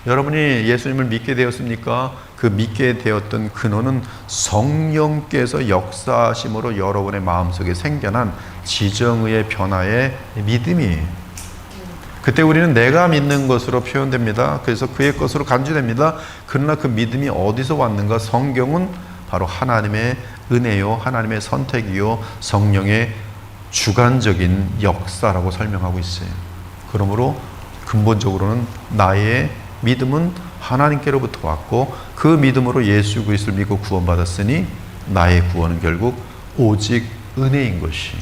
여러분이 예수님을 믿게 되었습니까? 그 믿게 되었던 근원은 성령께서 역사하심으로 여러분의 마음속에 생겨난 지정의의 변화의 믿음이에요. 그때 우리는 내가 믿는 것으로 표현됩니다. 그래서 그의 것으로 간주됩니다. 그러나 그 믿음이 어디서 왔는가? 성경은 바로 하나님의 은혜요, 하나님의 선택이요, 성령의 주관적인 역사라고 설명하고 있어요. 그러므로 근본적으로는 나의 믿음은 하나님께로부터 왔고 그 믿음으로 예수 그리스도를 믿고 구원받았으니 나의 구원은 결국 오직 은혜인 것이.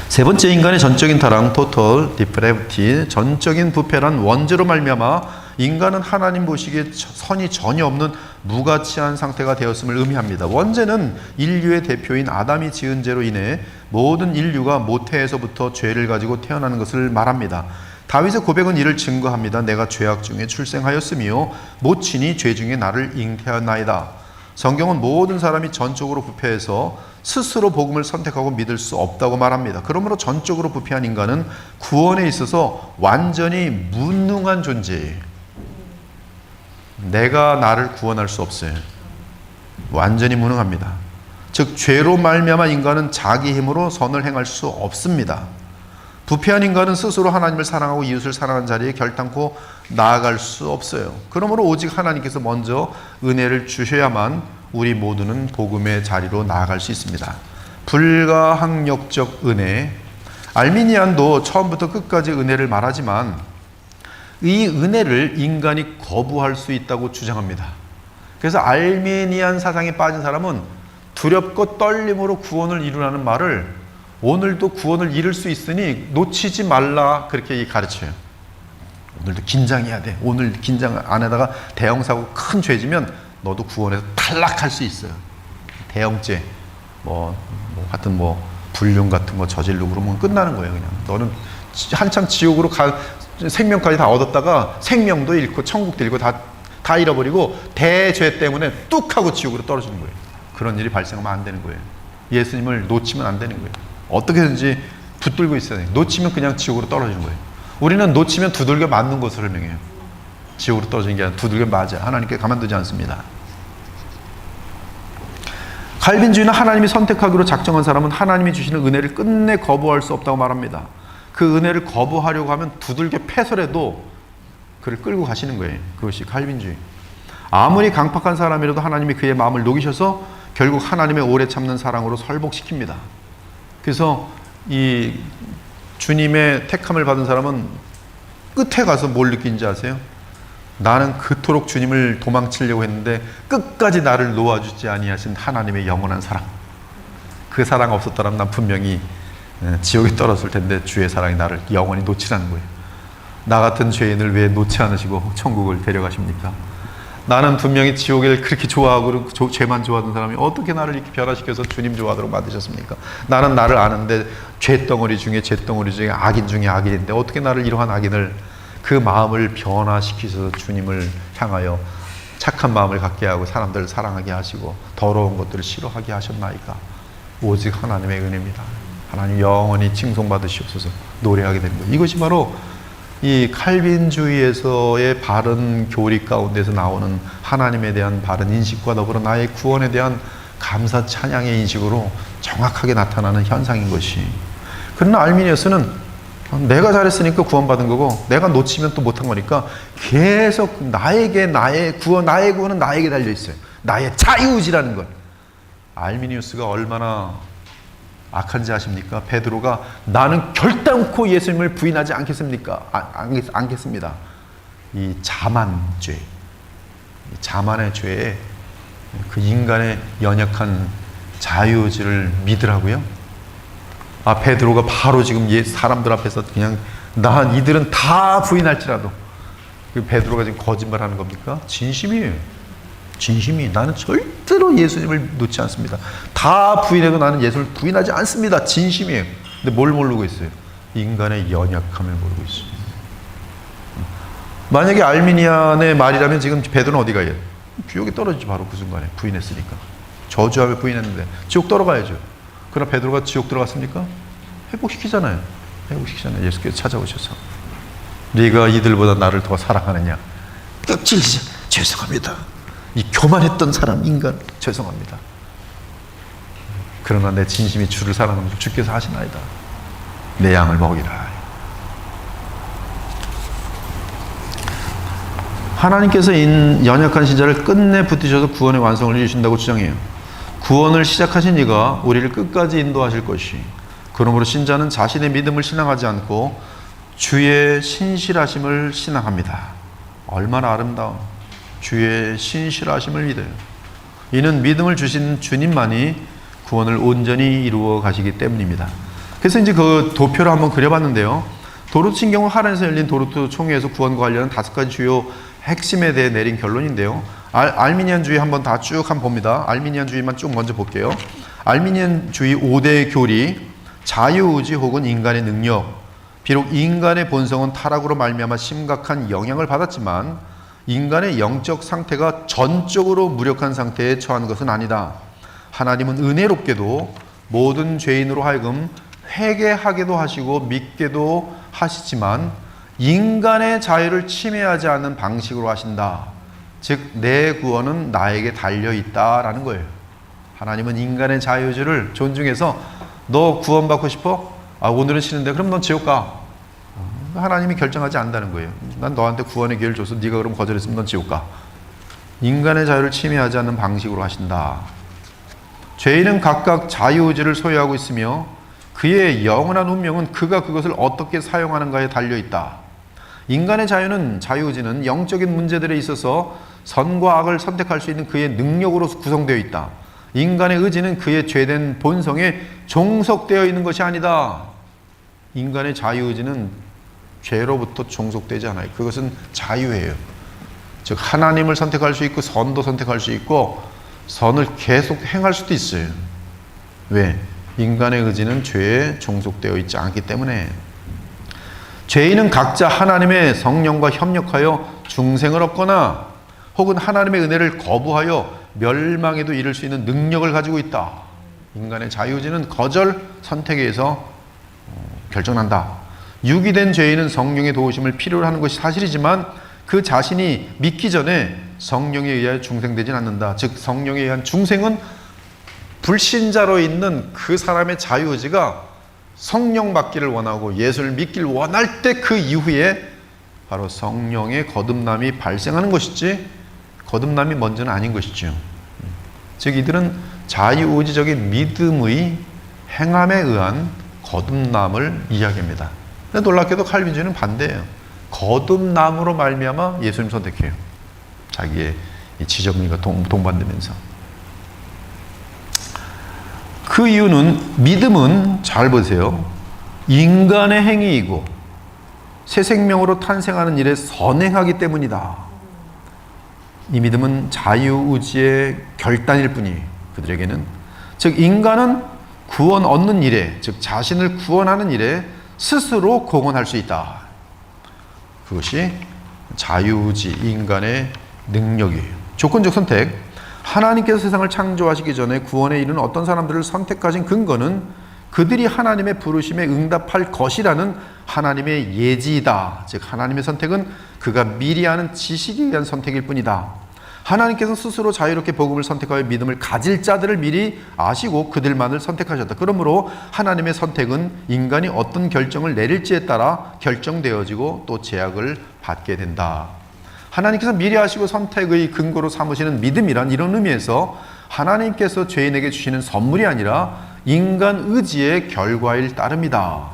세 번째, 인간의 전적인 타락, total depravity, 전적인 부패란 원죄로 말미암아 인간은 하나님 보시기에 선이 전혀 없는 무가치한 상태가 되었음을 의미합니다. 원죄는 인류의 대표인 아담이 지은 죄로 인해 모든 인류가 모태에서부터 죄를 가지고 태어나는 것을 말합니다. 다윗의 고백은 이를 증거합니다. 내가 죄악 중에 출생하였으며 모친이 죄 중에 나를 잉태하나이다. 성경은 모든 사람이 전적으로 부패해서 스스로 복음을 선택하고 믿을 수 없다고 말합니다. 그러므로 전적으로 부패한 인간은 구원에 있어서 완전히 무능한 존재예요. 내가 나를 구원할 수 없어요. 완전히 무능합니다. 즉 죄로 말미암아 인간은 자기 힘으로 선을 행할 수 없습니다. 부패한 인간은 스스로 하나님을 사랑하고 이웃을 사랑하는 자리에 결단코 나아갈 수 없어요. 그러므로 오직 하나님께서 먼저 은혜를 주셔야만 우리 모두는 복음의 자리로 나아갈 수 있습니다. 불가항력적 은혜. 알미니안도 처음부터 끝까지 은혜를 말하지만 이 은혜를 인간이 거부할 수 있다고 주장합니다. 그래서 알미니안 사상에 빠진 사람은 두렵고 떨림으로 구원을 이루라는 말을 오늘도 구원을 이룰 수 있으니 놓치지 말라, 그렇게 가르쳐요. 오늘도 긴장해야 돼. 오늘 긴장 안 하다가 대형사고 큰 죄지면 너도 구원에서 탈락할 수 있어요. 대형죄 하여튼 불륜 같은 거 저질러 그러면 끝나는 거예요. 그냥 너는 한참 지옥으로 생명까지 다 얻었다가 생명도 잃고 천국도 잃고 다 잃어버리고 대죄 때문에 뚝 하고 지옥으로 떨어지는 거예요. 그런 일이 발생하면 안 되는 거예요. 예수님을 놓치면 안 되는 거예요. 어떻게든지 붙들고 있어야 돼요. 놓치면 그냥 지옥으로 떨어지는 거예요. 우리는 놓치면 두들겨 맞는 것을 설명해요. 지옥으로 떨어지는 게 아니라 두들겨 맞아요. 하나님께 가만두지 않습니다. 칼빈주의는 하나님이 선택하기로 작정한 사람은 하나님이 주시는 은혜를 끝내 거부할 수 없다고 말합니다. 그 은혜를 거부하려고 하면 두들겨 패서라도 그를 끌고 가시는 거예요. 그것이 칼빈주의. 아무리 강팍한 사람이라도 하나님이 그의 마음을 녹이셔서 결국 하나님의 오래 참는 사랑으로 설복시킵니다. 그래서 이 주님의 택함을 받은 사람은 끝에 가서 뭘 느낀지 아세요? 나는 그토록 주님을 도망치려고 했는데 끝까지 나를 놓아주지 아니하신 하나님의 영원한 사랑. 그 사랑 없었더라면 난 분명히 지옥에 떨어졌을 텐데 주의 사랑이 나를 영원히 놓치라는 거예요. 나 같은 죄인을 왜 놓지 않으시고 천국을 데려가십니까? 나는 분명히 지옥을 그렇게 좋아하고 죄만 좋아하던 사람이 어떻게 나를 이렇게 변화시켜서 주님 좋아하도록 만드셨습니까? 나는 나를 아는데 죄덩어리 중에 악인 중에 악인인데 어떻게 나를 이러한 악인을, 그 마음을 변화시키셔서 주님을 향하여 착한 마음을 갖게 하고 사람들을 사랑하게 하시고 더러운 것들을 싫어하게 하셨나이까? 오직 하나님의 은혜입니다. 하나님 영원히 칭송받으시옵소서 노래하게 됩니다. 이것이 바로 이 칼빈주의에서의 바른 교리 가운데서 나오는 하나님에 대한 바른 인식과 더불어 나의 구원에 대한 감사 찬양의 인식으로 정확하게 나타나는 현상인 것이. 그러나 알미니어스는 내가 잘했으니까 구원받은 거고 내가 놓치면 또 못한 거니까 계속 나의 구원은 나에게 달려있어요. 나의 자유의지라는 것. 알미니우스가 얼마나 악한지 아십니까? 베드로가 나는 결단코 예수님을 부인하지 않겠습니까? 않겠습니다. 이 자만죄, 자만의 죄에 그 인간의 연약한 자유의지를 믿으라고요? 베드로가 바로 지금 사람들 앞에서 그냥 이들은 다 부인할지라도, 그 베드로가 지금 거짓말하는 겁니까? 진심이에요. 진심이 나는 절대로 예수님을 놓지 않습니다. 다 부인해도 나는 예수를 부인하지 않습니다. 진심이에요. 근데 뭘 모르고 있어요? 인간의 연약함을 모르고 있어요. 만약에 알미니안의 말이라면 지금 베드로는 어디 가요? 지옥에 떨어지지. 바로 그 순간에 부인했으니까. 저주하며 부인했는데 지옥 떨어가야죠. 그러나 베드로가 지옥 들어갔습니까? 회복시키잖아요. 예수께서 찾아오셔서 네가 이들보다 나를 더 사랑하느냐? 껍질이죠. 죄송합니다. 이 교만했던 사람, 인간, 죄송합니다. 그러나 내 진심이 주를 사랑하면서 주께서 하시나이다. 내 양을 먹이라. 하나님께서 연약한 신자를 끝내 붙드셔서 구원의 완성을 이루신다고 주장해요. 구원을 시작하신 이가 우리를 끝까지 인도하실 것이. 그러므로 신자는 자신의 믿음을 신앙하지 않고 주의 신실하심을 신앙합니다. 얼마나 아름다운 주의 신실하심을 믿어요. 이는 믿음을 주신 주님만이 구원을 온전히 이루어 가시기 때문입니다. 그래서 이제 그 도표를 한번 그려봤는데요. 도르트 신경은 하란에서 열린 도르트 총회에서 구원과 관련한 5가지 주요 핵심에 대해 내린 결론인데요. 알미니안주의 한번 다 쭉 한번 봅니다. 알미니안주의만 쭉 먼저 볼게요. 알미니안주의 5대 교리, 자유의지 혹은 인간의 능력. 비록 인간의 본성은 타락으로 말미암아 심각한 영향을 받았지만 인간의 영적 상태가 전적으로 무력한 상태에 처한 것은 아니다. 하나님은 은혜롭게도 모든 죄인으로 하여금 회개하게도 하시고 믿게도 하시지만 인간의 자유를 침해하지 않는 방식으로 하신다. 즉 내 구원은 나에게 달려있다라는 거예요. 하나님은 인간의 자유의지를 존중해서 너 구원받고 싶어? 오늘은 쉬는데 그럼 넌 지옥 가. 하나님이 결정하지 않는다는 거예요. 난 너한테 구원의 기회를 줘서 네가 그럼 거절했으면 넌 지옥 가. 인간의 자유를 침해하지 않는 방식으로 하신다. 죄인은 각각 자유의지를 소유하고 있으며 그의 영원한 운명은 그가 그것을 어떻게 사용하는가에 달려있다. 인간의 자유의지는 영적인 문제들에 있어서 선과 악을 선택할 수 있는 그의 능력으로 구성되어 있다. 인간의 의지는 그의 죄된 본성에 종속되어 있는 것이 아니다. 인간의 자유의지는 죄로부터 종속되지 않아요. 그것은 자유예요. 즉 하나님을 선택할 수 있고 선도 선택할 수 있고 선을 계속 행할 수도 있어요. 왜? 인간의 의지는 죄에 종속되어 있지 않기 때문에. 죄인은 각자 하나님의 성령과 협력하여 중생을 얻거나 혹은 하나님의 은혜를 거부하여 멸망에도 이를 수 있는 능력을 가지고 있다. 인간의 자유의지는 거절, 선택에 의해서 결정난다. 유기된 죄인은 성령의 도우심을 필요로 하는 것이 사실이지만 그 자신이 믿기 전에 성령에 의하여 중생되진 않는다. 즉 성령에 의한 중생은 불신자로 있는 그 사람의 자유의지가 성령 받기를 원하고 예수를 믿기를 원할 때 그 이후에 바로 성령의 거듭남이 발생하는 것이지 거듭남이 먼저는 아닌 것이죠. 즉 이들은 자유의지적인 믿음의 행함에 의한 거듭남을 이야기합니다. 근데 놀랍게도 칼빈주의는 반대예요. 거듭남으로 말미암아 예수님 선택해요. 자기의 이 지정의가 동반되면서. 그 이유는 믿음은 잘 보세요. 인간의 행위이고 새 생명으로 탄생하는 일에 선행하기 때문이다. 이 믿음은 자유의지의 결단일 뿐이 그들에게는, 즉 인간은 구원 얻는 일에, 즉 자신을 구원하는 일에 스스로 공헌할 수 있다. 그것이 자유의지, 인간의 능력이에요. 조건적 선택. 하나님께서 세상을 창조하시기 전에 구원에 이르는 어떤 사람들을 선택하신 근거는 그들이 하나님의 부르심에 응답할 것이라는 하나님의 예지이다. 즉 하나님의 선택은 그가 미리 아는 지식에 의한 선택일 뿐이다. 하나님께서 스스로 자유롭게 복음을 선택하여 믿음을 가질 자들을 미리 아시고 그들만을 선택하셨다. 그러므로 하나님의 선택은 인간이 어떤 결정을 내릴지에 따라 결정되어지고 또 제약을 받게 된다. 하나님께서 미리 아시고 선택의 근거로 삼으시는 믿음이란 이런 의미에서 하나님께서 죄인에게 주시는 선물이 아니라 인간 의지의 결과일 따름이다.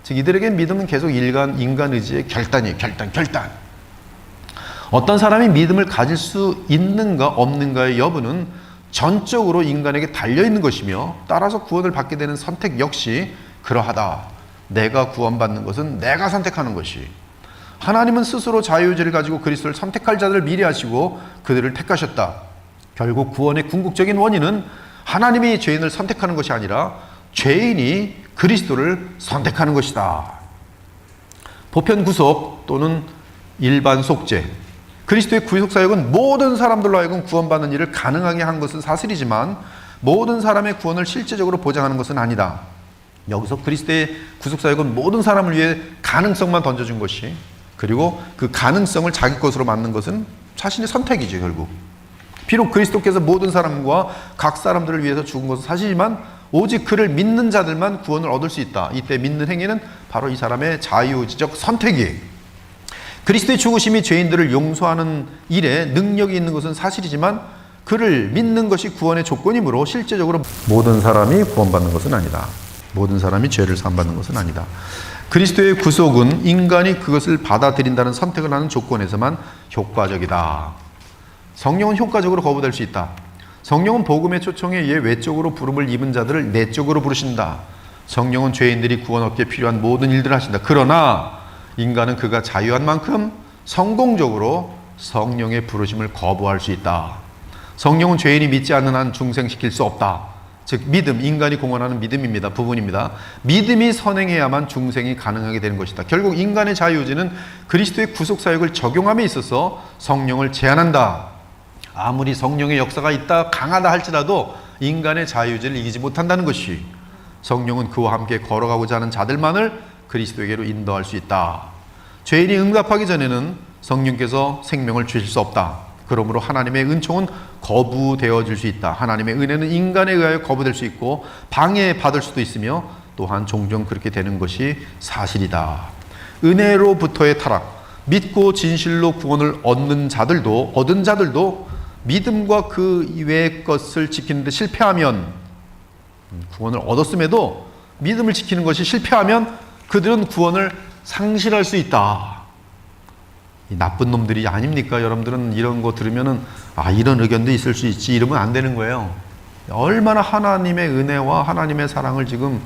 즉 이들에게 믿음은 계속 인간 의지의 결단이에요. 결단. 어떤 사람이 믿음을 가질 수 있는가 없는가의 여부는 전적으로 인간에게 달려있는 것이며 따라서 구원을 받게 되는 선택 역시 그러하다. 내가 구원받는 것은 내가 선택하는 것이. 하나님은 스스로 자유의지를 가지고 그리스도를 선택할 자들을 미리 하시고 그들을 택하셨다. 결국 구원의 궁극적인 원인은 하나님이 죄인을 선택하는 것이 아니라 죄인이 그리스도를 선택하는 것이다. 보편 구속 또는 일반 속죄. 그리스도의 구속사역은 모든 사람들로 하여금 구원받는 일을 가능하게 한 것은 사실이지만 모든 사람의 구원을 실제적으로 보장하는 것은 아니다. 여기서 그리스도의 구속사역은 모든 사람을 위해 가능성만 던져준 것이, 그리고 그 가능성을 자기 것으로 만든 것은 자신의 선택이지. 결국 비록 그리스도께서 모든 사람과 각 사람들을 위해서 죽은 것은 사실이지만 오직 그를 믿는 자들만 구원을 얻을 수 있다. 이때 믿는 행위는 바로 이 사람의 자유의지적 선택이에요. 그리스도의 죽으심이 죄인들을 용서하는 일에 능력이 있는 것은 사실이지만 그를 믿는 것이 구원의 조건이므로 실제적으로 모든 사람이 구원받는 것은 아니다. 모든 사람이 죄를 사함받는 것은 아니다. 그리스도의 구속은 인간이 그것을 받아들인다는 선택을 하는 조건에서만 효과적이다. 성령은 효과적으로 거부될 수 있다. 성령은 복음의 초청에 의해 외적으로 부름을 입은 자들을 내적으로 부르신다. 성령은 죄인들이 구원 얻기에 필요한 모든 일들을 하신다. 그러나 인간은 그가 자유한 만큼 성공적으로 성령의 부르심을 거부할 수 있다. 성령은 죄인이 믿지 않는 한 중생시킬 수 없다. 즉 믿음, 인간이 공헌하는 믿음입니다. 부분입니다. 믿음이 선행해야만 중생이 가능하게 되는 것이다. 결국 인간의 자유의지는 그리스도의 구속사역을 적용함에 있어서 성령을 제한한다. 아무리 성령의 역사가 있다, 강하다 할지라도 인간의 자유의지를 이기지 못한다는 것이, 성령은 그와 함께 걸어가고자 하는 자들만을 그리스도에게로 인도할 수 있다. 죄인이 응답하기 전에는 성령께서 생명을 주실 수 없다. 그러므로 하나님의 은총은 거부되어질 수 있다. 하나님의 은혜는 인간에 의하여 거부될 수 있고 방해받을 수도 있으며 또한 종종 그렇게 되는 것이 사실이다. 은혜로부터의 타락, 믿고 진실로 구원을 얻은 자들도 믿음과 그 이외의 것을 지키는 데 실패하면, 구원을 얻었음에도 믿음을 지키는 것이 실패하면 그들은 구원을 상실할 수 있다. 이 나쁜 놈들이 아닙니까? 여러분들은 이런 거 들으면은 이런 의견도 있을 수 있지, 이러면 안 되는 거예요. 얼마나 하나님의 은혜와 하나님의 사랑을 지금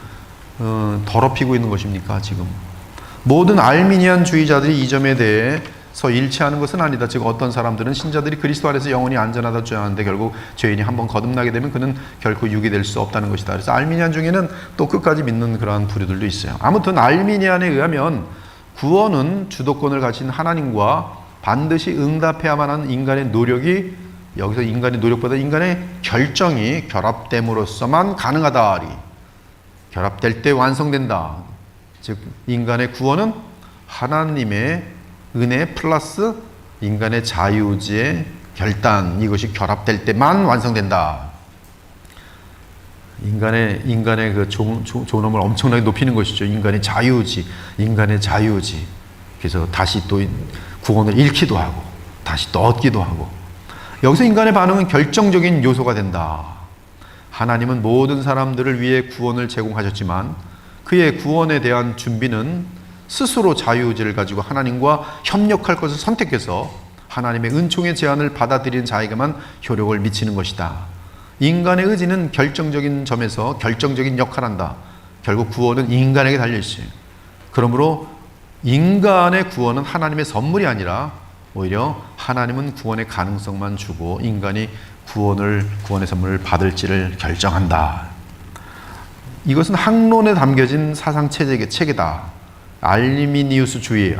더럽히고 있는 것입니까? 지금 모든 알미니안주의자들이 이 점에 대해서 일치하는 것은 아니다. 즉 어떤 사람들은 신자들이 그리스도 안에서 영원히 안전하다 주장하는데 결국 죄인이 한번 거듭나게 되면 그는 결코 유익이 될 수 없다는 것이다. 그래서 알미니안 중에는 또 끝까지 믿는 그러한 부류들도 있어요. 아무튼 알미니안에 의하면 구원은 주도권을 가진 하나님과 반드시 응답해야만 하는 인간의 노력이, 여기서 인간의 노력보다 인간의 결정이 결합됨으로써만 가능하다. 결합될 때 완성된다. 즉 인간의 구원은 하나님의 은혜 플러스 인간의 자유의지의 결단, 이것이 결합될 때만 완성된다. 인간의 그 존엄을 엄청나게 높이는 것이죠. 인간의 자유의지. 그래서 다시 또 구원을 잃기도 하고 다시 또 얻기도 하고, 여기서 인간의 반응은 결정적인 요소가 된다. 하나님은 모든 사람들을 위해 구원을 제공하셨지만 그의 구원에 대한 준비는 스스로 자유의지를 가지고 하나님과 협력할 것을 선택해서 하나님의 은총의 제안을 받아들이는 자에게만 효력을 미치는 것이다. 인간의 의지는 결정적인 점에서 결정적인 역할을 한다. 결국 구원은 인간에게 달려있어요. 그러므로 인간의 구원은 하나님의 선물이 아니라 오히려 하나님은 구원의 가능성만 주고 인간이 구원의 선물을 받을지를 결정한다. 이것은 학론에 담겨진 사상 체계다. 알미니안주의.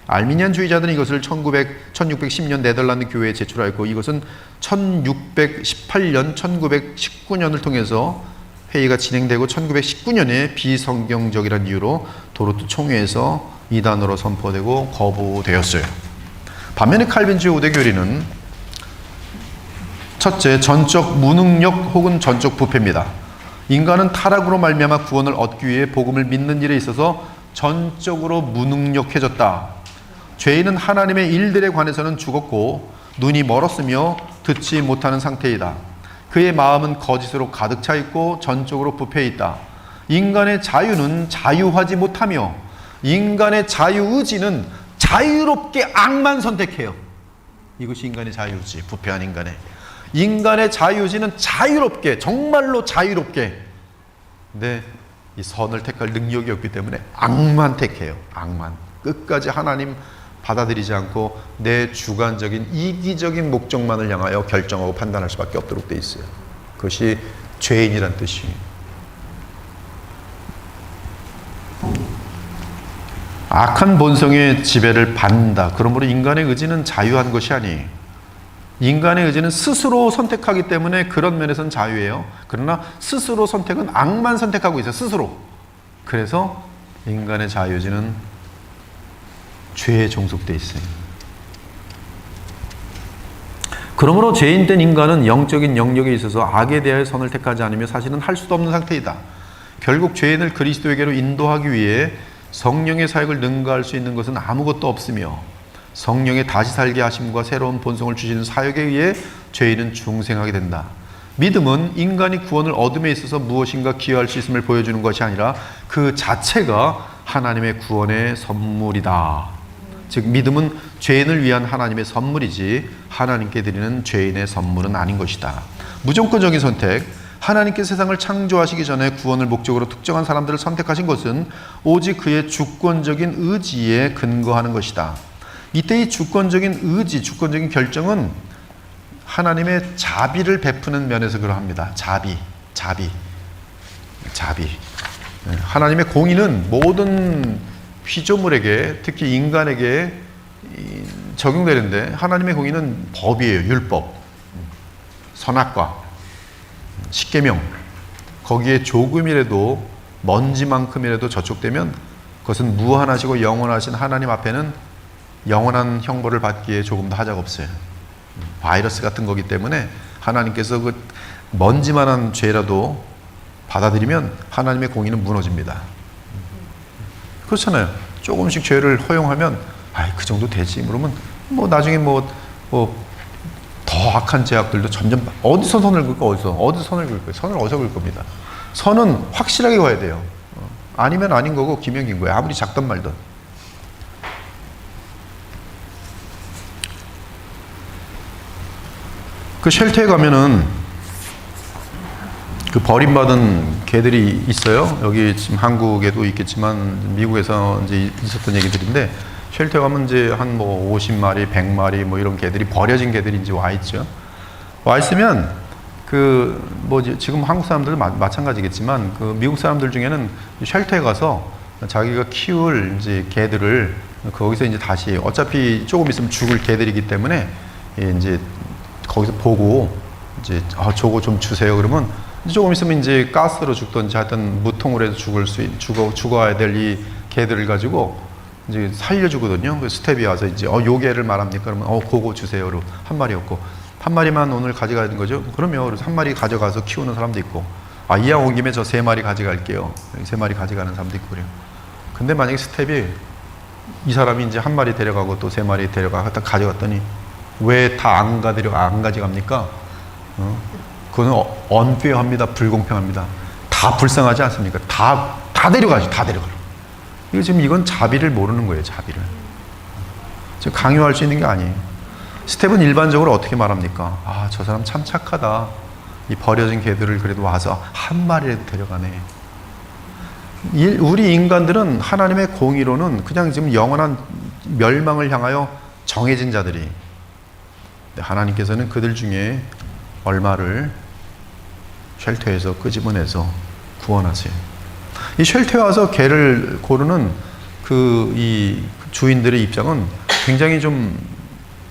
알미니안주의자들은 이것을 1610년 네덜란드 교회에 제출하였고 이것은 1618년, 1919년을 통해서 회의가 진행되고 1919년에 비성경적이라는 이유로 도르트 총회에서 이단으로 선포되고 거부되었어요. 반면에 칼빈주의 5대 교리는 첫째, 전적 무능력 혹은 전적 부패입니다. 인간은 타락으로 말미암아 구원을 얻기 위해 복음을 믿는 일에 있어서 전적으로 무능력해졌다. 죄인은 하나님의 일들에 관해서는 죽었고 눈이 멀었으며 듣지 못하는 상태이다. 그의 마음은 거짓으로 가득 차 있고 전적으로 부패해 있다. 인간의 자유는 자유하지 못하며 인간의 자유의지는 자유롭게 악만 선택해요. 이것이 인간의 자유의지, 부패한 인간의 자유의지는 자유롭게, 정말로 자유롭게, 근데 이 선을 택할 능력이 없기 때문에 악만 택해요. 악만. 끝까지 하나님 받아들이지 않고 내 주관적인 이기적인 목적만을 향하여 결정하고 판단할 수밖에 없도록 돼 있어요. 그것이 죄인이란 뜻이에요. 악한 본성의 지배를 받는다. 그러므로 인간의 의지는 자유한 것이 아니에요. 인간의 의지는 스스로 선택하기 때문에 그런 면에서는 자유예요. 그러나 스스로 선택은 악만 선택하고 있어요. 스스로. 그래서 인간의 자유의지는 죄에 종속되어 있어요. 그러므로 죄인된 인간은 영적인 영역에 있어서 악에 대하여 선을 택하지 않으며 사실은 할 수도 없는 상태이다. 결국 죄인을 그리스도에게로 인도하기 위해 성령의 사역을 능가할 수 있는 것은 아무것도 없으며 성령의 다시 살게 하심과 새로운 본성을 주시는 사역에 의해 죄인은 중생하게 된다. 믿음은 인간이 구원을 얻음에 있어서 무엇인가 기여할 수 있음을 보여주는 것이 아니라 그 자체가 하나님의 구원의 선물이다. 즉 믿음은 죄인을 위한 하나님의 선물이지 하나님께 드리는 죄인의 선물은 아닌 것이다. 무조건적인 선택. 하나님께서 세상을 창조하시기 전에 구원을 목적으로 특정한 사람들을 선택하신 것은 오직 그의 주권적인 의지에 근거하는 것이다. 이때 이 주권적인 의지, 주권적인 결정은 하나님의 자비를 베푸는 면에서 그러합니다. 자비. 하나님의 공의는 모든 피조물에게, 특히 인간에게 적용되는데 하나님의 공의는 법이에요. 율법, 선악과, 십계명. 거기에 조금이라도 먼지만큼이라도 저촉되면 그것은 무한하시고 영원하신 하나님 앞에는 영원한 형벌을 받기에 조금도 하자가 없어요. 바이러스 같은 거기 때문에 하나님께서 그 먼지만한 죄라도 받아들이면 하나님의 공의는 무너집니다. 그렇잖아요. 조금씩 죄를 허용하면 그 정도 되지. 그러면 나중에 더 악한 죄악들도 점점 어디서 선을 긋고 어디서 선을 긋고 선을 어디서 긋을 겁니다. 선은 확실하게 가야 돼요. 아니면 아닌 거고 기면 긴 거예요. 아무리 작든 말든. 그 쉘터에 가면은 그 버림받은 개들이 있어요. 여기 지금 한국에도 있겠지만 미국에서 이제 있었던 얘기들인데 쉘터에 가면 이제 한 50마리, 100마리 이런 개들이 버려진 개들이 이제 와 있죠. 와 있으면 지금 한국 사람들도 마찬가지겠지만 그 미국 사람들 중에는 쉘터에 가서 자기가 키울 이제 개들을 거기서 이제 다시 어차피 조금 있으면 죽을 개들이기 때문에 이제 거기서 보고 이제 저거 좀 주세요. 그러면 조금 있으면 이제 가스로 죽든지 하여튼 무통으로 해서 죽어야 될 이 개들을 가지고 이제 살려주거든요. 그 스텝이 와서 이제 요 개를 말합니까? 그러면 그거 주세요로 한 마리였고 한 마리만 오늘 가져가야 되는 거죠. 그러면 그래서 한 마리 가져가서 키우는 사람도 있고 이왕 온 김에 저 3마리 가져갈게요. 3마리 가져가는 사람도 있고 그래요. 근데 만약에 스텝이 이 사람이 이제 한 마리 데려가고 또 3마리 데려가 갖다 가져갔더니 왜 다 안 가져갑니까? 그거는 unfair합니다. 불공평합니다. 다 불쌍하지 않습니까? 다 데려가죠. 다 데려가요. 이건 자비를 모르는 거예요. 자비를. 지금 강요할 수 있는 게 아니에요. 스텝은 일반적으로 어떻게 말합니까? 아, 저 사람 참 착하다. 이 버려진 개들을 그래도 와서 한 마리라도 데려가네. 우리 인간들은 하나님의 공의로는 그냥 지금 영원한 멸망을 향하여 정해진 자들이, 하나님께서는 그들 중에 얼마를 쉘터에서 끄집어내서 구원하세요. 이 쉘터에 와서 개를 고르는 이 주인들의 입장은 굉장히 좀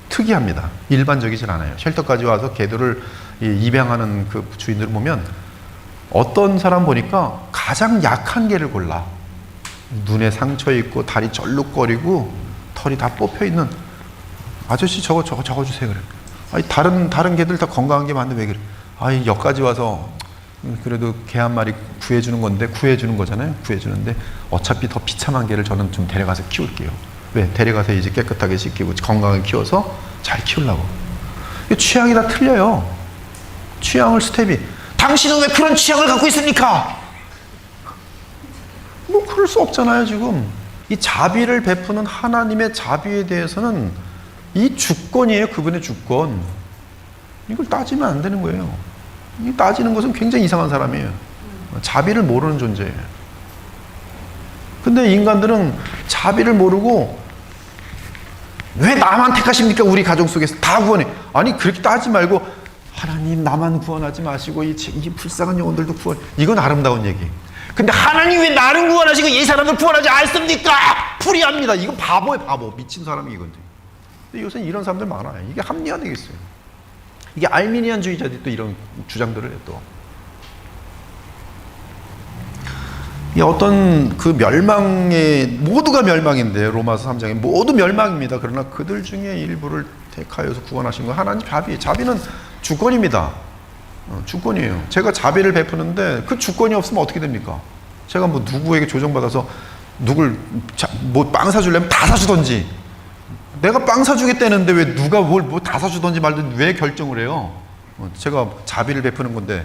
특이합니다. 일반적이진 않아요. 쉘터까지 와서 개들을 입양하는 그 주인들을 보면 어떤 사람 보니까 가장 약한 개를 골라. 눈에 상처 있고 다리 절룩거리고 털이 다 뽑혀 있는, 아저씨 저거 주세요 그래. 아니 다른 개들 다 건강한 게 많은데 왜 그래? 아이 역까지 와서 그래도 개 한 마리 구해주는 건데, 구해주는 거잖아요. 구해주는데 어차피 더 비참한 개를 저는 좀 데려가서 키울게요. 왜? 데려가서 이제 깨끗하게 씻기고 건강하게 키워서 잘 키우려고. 취향이 다 틀려요. 취향을 스텝이, 당신은 왜 그런 취향을 갖고 있습니까? 뭐 그럴 수 없잖아요. 지금 이 자비를 베푸는 하나님의 자비에 대해서는 이 주권이에요. 그분의 주권. 이걸 따지면 안 되는 거예요. 이 따지는 것은 굉장히 이상한 사람이에요. 자비를 모르는 존재예요. 근데 인간들은 자비를 모르고 왜 나만 택하십니까? 우리 가정 속에서 다 구원해. 아니 그렇게 따지 말고 하나님 나만 구원하지 마시고 이 불쌍한 영혼들도 구원. 이건 아름다운 얘기. 근데 하나님 왜 나를 구원하시고 이 사람을 구원하지 않습니까? 불의합니다. 이건 바보예요. 바보. 미친 사람이 이건데. 근데 요새 이런 사람들 많아요. 이게 합리화 되겠어요. 이게 알미니안주의자들이 또 이런 주장들을 해요. 또 이 어떤 그 멸망의, 모두가 멸망인데 로마서 3장에 모두 멸망입니다. 그러나 그들 중에 일부를 택하여서 구원하신 건 하나님 자비. 자비는 주권입니다. 주권이에요. 제가 자비를 베푸는데 그 주권이 없으면 어떻게 됩니까? 제가 뭐 누구에게 조정받아서 누굴 뭐 빵 사주려면 다 사주던지, 내가 빵 사주겠다는데 왜 누가 뭐 다 사주던지 말든 왜 결정을 해요? 제가 자비를 베푸는 건데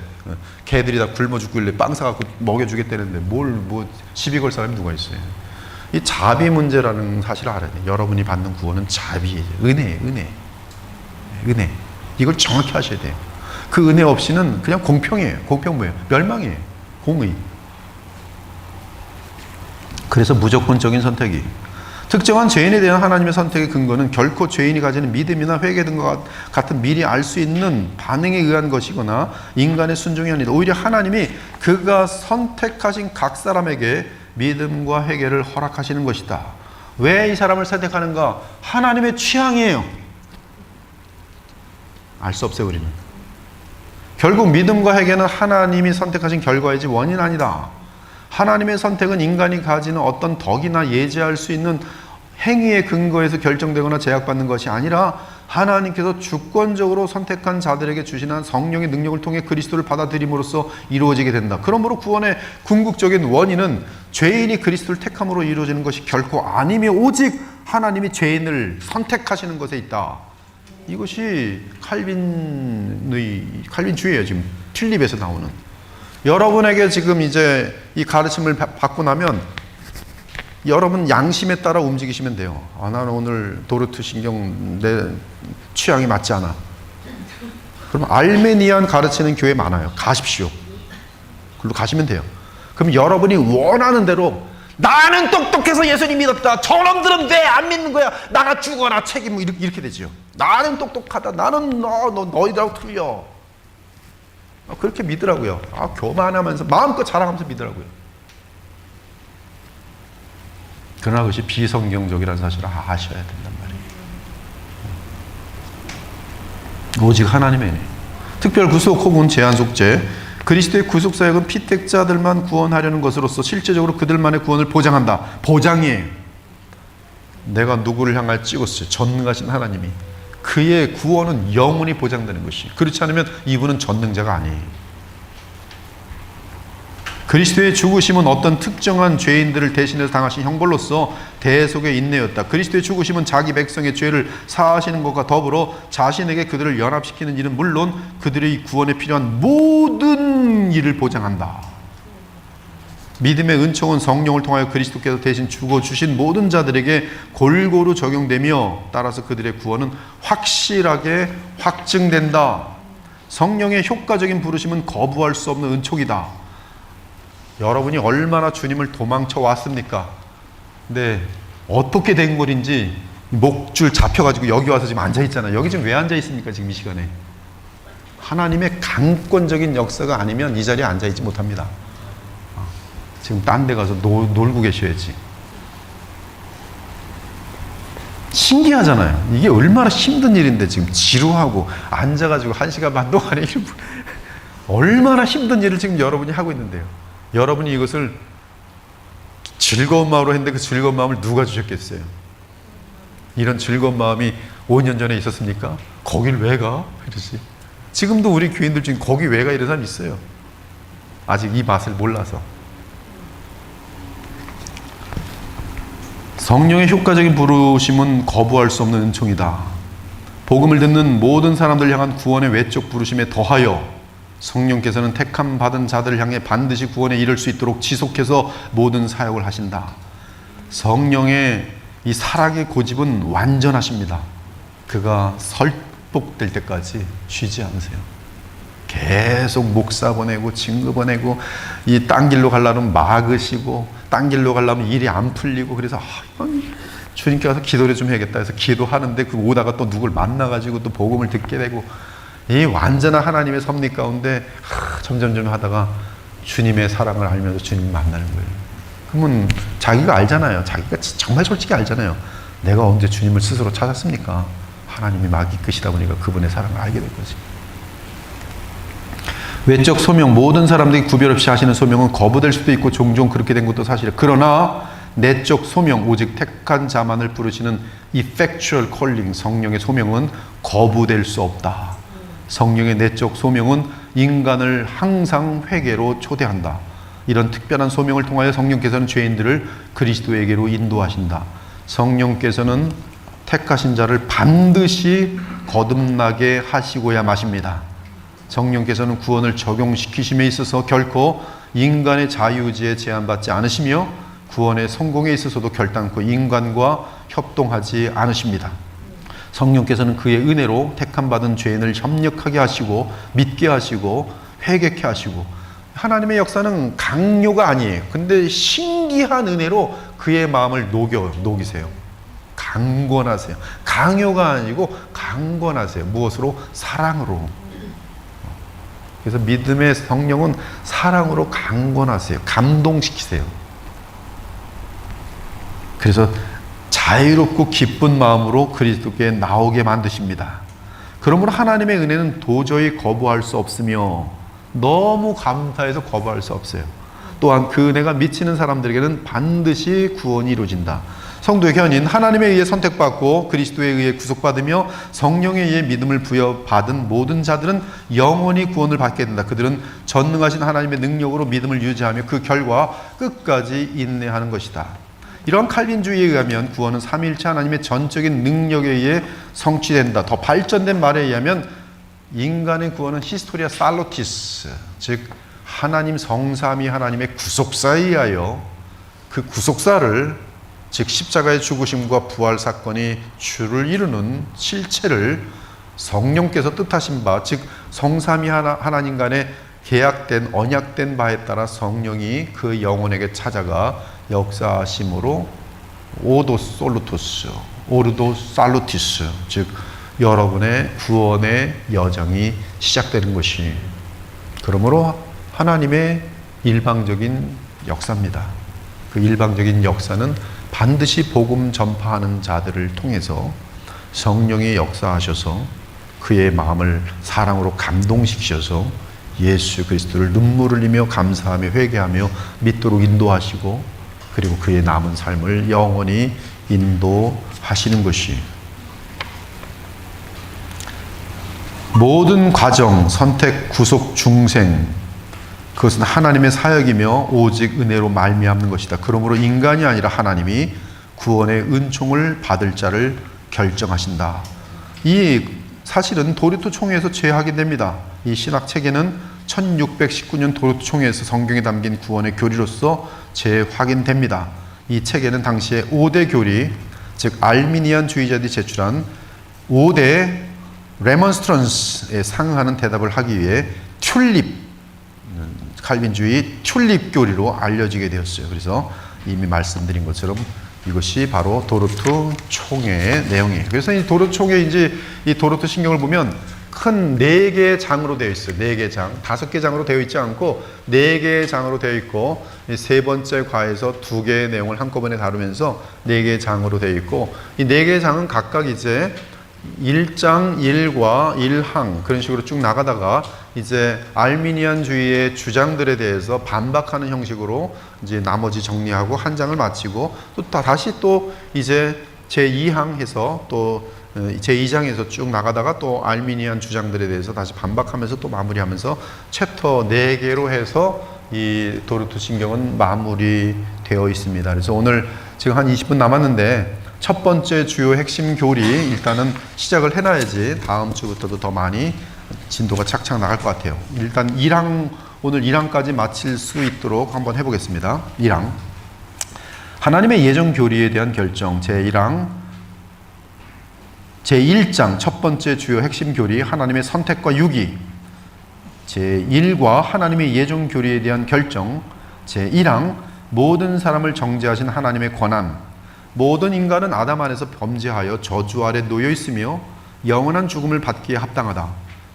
개들이 다 굶어 죽길래 빵 사갖고 먹여주겠다는데 뭐 시비 걸 사람이 누가 있어요? 이 자비 문제라는 사실을 알아야 돼요. 여러분이 받는 구원은 자비예요. 은혜예요. 은혜. 이걸 정확히 하셔야 돼요. 그 은혜 없이는 그냥 공평이에요. 공평 뭐예요? 멸망이에요. 공의. 그래서 무조건적인 선택이, 특정한 죄인에 대한 하나님의 선택의 근거는 결코 죄인이 가지는 믿음이나 회개 등과 같은 미리 알 수 있는 반응에 의한 것이거나 인간의 순종이 아니다. 오히려 하나님이 그가 선택하신 각 사람에게 믿음과 회개를 허락하시는 것이다. 왜 이 사람을 선택하는가? 하나님의 취향이에요. 알 수 없어요, 우리는. 결국 믿음과 회개는 하나님이 선택하신 결과이지 원인 아니다. 하나님의 선택은 인간이 가지는 어떤 덕이나 예지할 수 있는 행위의 근거에서 결정되거나 제약받는 것이 아니라 하나님께서 주권적으로 선택한 자들에게 주시는 성령의 능력을 통해 그리스도를 받아들임으로써 이루어지게 된다. 그러므로 구원의 궁극적인 원인은 죄인이 그리스도를 택함으로 이루어지는 것이 결코 아니며 오직 하나님이 죄인을 선택하시는 것에 있다. 이것이 칼빈주의예요. 지금 튤립에서 나오는. 여러분에게 지금 이제 이 가르침을 받고 나면 여러분 양심에 따라 움직이시면 돼요. 나는 오늘 도르트 신경 내 취향이 맞지 않아. 그럼 알메니안 가르치는 교회 많아요. 가십시오. 그걸로 가시면 돼요. 그럼 여러분이 원하는 대로, 나는 똑똑해서 예수님 믿었다. 저놈들은 왜 안 믿는 거야? 나가 죽어라 책임, 이렇게 되죠. 나는 똑똑하다. 나는 너희들하고 틀려. 그렇게 믿으라고요. 교만하면서 마음껏 자랑하면서 믿으라고요. 그러나 그것이 비성경적이라는 사실을 아셔야 된단 말이에요. 오직 하나님의 은혜. 특별 구속 혹은 제한 속죄. 그리스도의 구속 사역은 피택자들만 구원하려는 것으로서 실제적으로 그들만의 구원을 보장한다. 보장이에요. 내가 누구를 향하여 찍었어요? 전능하신 하나님이. 그의 구원은 영원히 보장되는 것이. 그렇지 않으면 이분은 전능자가 아니에요. 그리스도의 죽으심은 어떤 특정한 죄인들을 대신해서 당하신 형벌로서 대속의 인내였다. 그리스도의 죽으심은 자기 백성의 죄를 사하시는 것과 더불어 자신에게 그들을 연합시키는 일은 물론 그들의 구원에 필요한 모든 일을 보장한다. 믿음의 은총은 성령을 통하여 그리스도께서 대신 죽어주신 모든 자들에게 골고루 적용되며 따라서 그들의 구원은 확실하게 확증된다. 성령의 효과적인 부르심은 거부할 수 없는 은총이다. 여러분이 얼마나 주님을 도망쳐 왔습니까? 근데 어떻게 된 것인지 목줄 잡혀가지고 여기 와서 지금 앉아있잖아요. 여기 지금 왜 앉아있습니까? 지금 이 시간에. 하나님의 강권적인 역사가 아니면 이 자리에 앉아있지 못합니다. 지금 딴 데 가서 놀고 계셔야지. 신기하잖아요. 이게 얼마나 힘든 일인데 지금 지루하고 앉아가지고 1시간 반 동안에 얼마나 힘든 일을 지금 여러분이 하고 있는데요. 여러분이 이것을 즐거운 마음으로 했는데 그 즐거운 마음을 누가 주셨겠어요? 이런 즐거운 마음이 5년 전에 있었습니까? 거길 왜 가? 이러지. 지금도 우리 교인들 중에 거기 왜 가? 이런 사람 있어요. 아직 이 맛을 몰라서. 성령의 효과적인 부르심은 거부할 수 없는 은총이다. 복음을 듣는 모든 사람들 향한 구원의 외적 부르심에 더하여 성령께서는 택함 받은 자들을 향해 반드시 구원에 이를 수 있도록 지속해서 모든 사역을 하신다. 성령의 이 사랑의 고집은 완전하십니다. 그가 설복될 때까지 쉬지 않으세요. 계속 목사 보내고 증거 보내고 이 딴 길로 가려면 막으시고 딴 길로 가려면 일이 안 풀리고 그래서 주님께 가서 기도를 좀 해야겠다 해서 기도하는데 그 오다가 또 누굴 만나가지고 또 복음을 듣게 되고 이 완전한 하나님의 섭리 가운데 점점점 하다가 주님의 사랑을 알면서 주님 만나는 거예요. 그러면 자기가 알잖아요. 자기가 정말 솔직히 알잖아요. 내가 언제 주님을 스스로 찾았습니까? 하나님이 막 이끄시다 보니까 그분의 사랑을 알게 될 거지. 외적 소명, 모든 사람들이 구별 없이 하시는 소명은 거부될 수도 있고 종종 그렇게 된 것도 사실이에요. 그러나 내적 소명, 오직 택한 자만을 부르시는 effectual calling, 성령의 소명은 거부될 수 없다. 성령의 내적 소명은 인간을 항상 회개로 초대한다. 이런 특별한 소명을 통하여 성령께서는 죄인들을 그리스도에게로 인도하신다. 성령께서는 택하신 자를 반드시 거듭나게 하시고야 마십니다. 성령께서는 구원을 적용시키심에 있어서 결코 인간의 자유의지에 제한받지 않으시며 구원의 성공에 있어서도 결단코 인간과 협동하지 않으십니다. 성령께서는 그의 은혜로 택함받은 죄인을 협력하게 하시고 믿게 하시고 회개케 하시고 하나님의 역사는 강요가 아니에요. 근데 신기한 은혜로 그의 마음을 녹이세요. 강권하세요. 강요가 아니고 강권하세요. 무엇으로? 사랑으로. 그래서 믿음의 성령은 사랑으로 강권하세요. 감동시키세요. 그래서 자유롭고 기쁜 마음으로 그리스도께 나오게 만드십니다. 그러므로 하나님의 은혜는 도저히 거부할 수 없으며 너무 감사해서 거부할 수 없어요. 또한 그 은혜가 미치는 사람들에게는 반드시 구원이 이루어진다. 성도의 견인, 하나님에 의해 선택받고 그리스도에 의해 구속받으며 성령에 의해 믿음을 부여받은 모든 자들은 영원히 구원을 받게 된다. 그들은 전능하신 하나님의 능력으로 믿음을 유지하며 그 결과 끝까지 인내하는 것이다. 이러한 칼빈주의에 의하면 구원은 삼위일체 하나님의 전적인 능력에 의해 성취된다. 더 발전된 말에 의하면 인간의 구원은 히스토리아 살로티스, 즉 하나님 성삼위 하나님의 구속사에 의하여 그 구속사를, 즉 십자가의 죽으심과 부활 사건이 주를 이루는 실체를 성령께서 뜻하신 바, 즉 성삼위 하나님 간에 계약된 언약된 바에 따라 성령이 그 영혼에게 찾아가 역사하심으로 오도 솔루투스, 오르도 살루티스, 즉 여러분의 구원의 여정이 시작되는 것이, 그러므로 하나님의 일방적인 역사입니다. 그 일방적인 역사는 반드시 복음 전파하는 자들을 통해서 성령이 역사하셔서 그의 마음을 사랑으로 감동시키셔서 예수 그리스도를 눈물을 흘리며 감사하며 회개하며 믿도록 인도하시고, 그리고 그의 남은 삶을 영원히 인도하시는 것이, 모든 과정, 선택, 구속, 중생, 그것은 하나님의 사역이며 오직 은혜로 말미암는 것이다. 그러므로 인간이 아니라 하나님이 구원의 은총을 받을 자를 결정하신다. 이 사실은 도르트 총회에서 재확인됩니다. 이 신학 체계는 1619년 도르트 총회에서 성경에 담긴 구원의 교리로서 재확인됩니다. 이 체계는 당시에 5대 교리, 즉 알미니안 주의자들이 제출한 5대 레몬스트런스에 상응하는 대답을 하기 위해 튤립, 칼빈주의 튤립 교리로 알려지게 되었어요. 그래서 이미 말씀드린 것처럼 이것이 바로 도르트 총회의 내용이에요. 그래서 이 도르트 총회, 이 도르트 신경을 보면 큰 4개의 장으로 되어 있어요. 4개 장. 5개 장으로 되어 있지 않고 4개의 장으로 되어 있고, 세 번째 과에서 2개의 내용을 한꺼번에 다루면서 4개의 장으로 되어 있고, 이 4개의 장은 각각 이제 1장, 1과 1항 그런 식으로 쭉 나가다가 이제 알미니안주의의 주장들에 대해서 반박하는 형식으로 이제 나머지 정리하고 한 장을 마치고, 또 다시 또 이제 제2항 해서 또 제2장에서 쭉 나가다가 또 알미니안 주장들에 대해서 다시 반박하면서 또 마무리하면서 챕터 4개로 해서 이 도르트 신경은 마무리되어 있습니다. 그래서 오늘 지금 한 20분 남았는데 첫 번째 주요 핵심 교리 일단은 시작을 해놔야지 다음 주부터도 더 많이 진도가 착착 나갈 것 같아요. 일단 1항, 오늘 1항까지 마칠 수 있도록 한번 해보겠습니다. 1항, 하나님의 예정 교리에 대한 결정. 제1항 제1장 첫 번째 주요 핵심 교리, 하나님의 선택과 유기. 제1과 하나님의 예정 교리에 대한 결정. 제1항 모든 사람을 정죄하신 하나님의 권한. 모든 인간은 아담 안에서 범죄하여 저주 아래 놓여 있으며 영원한 죽음을 받기에 합당하다.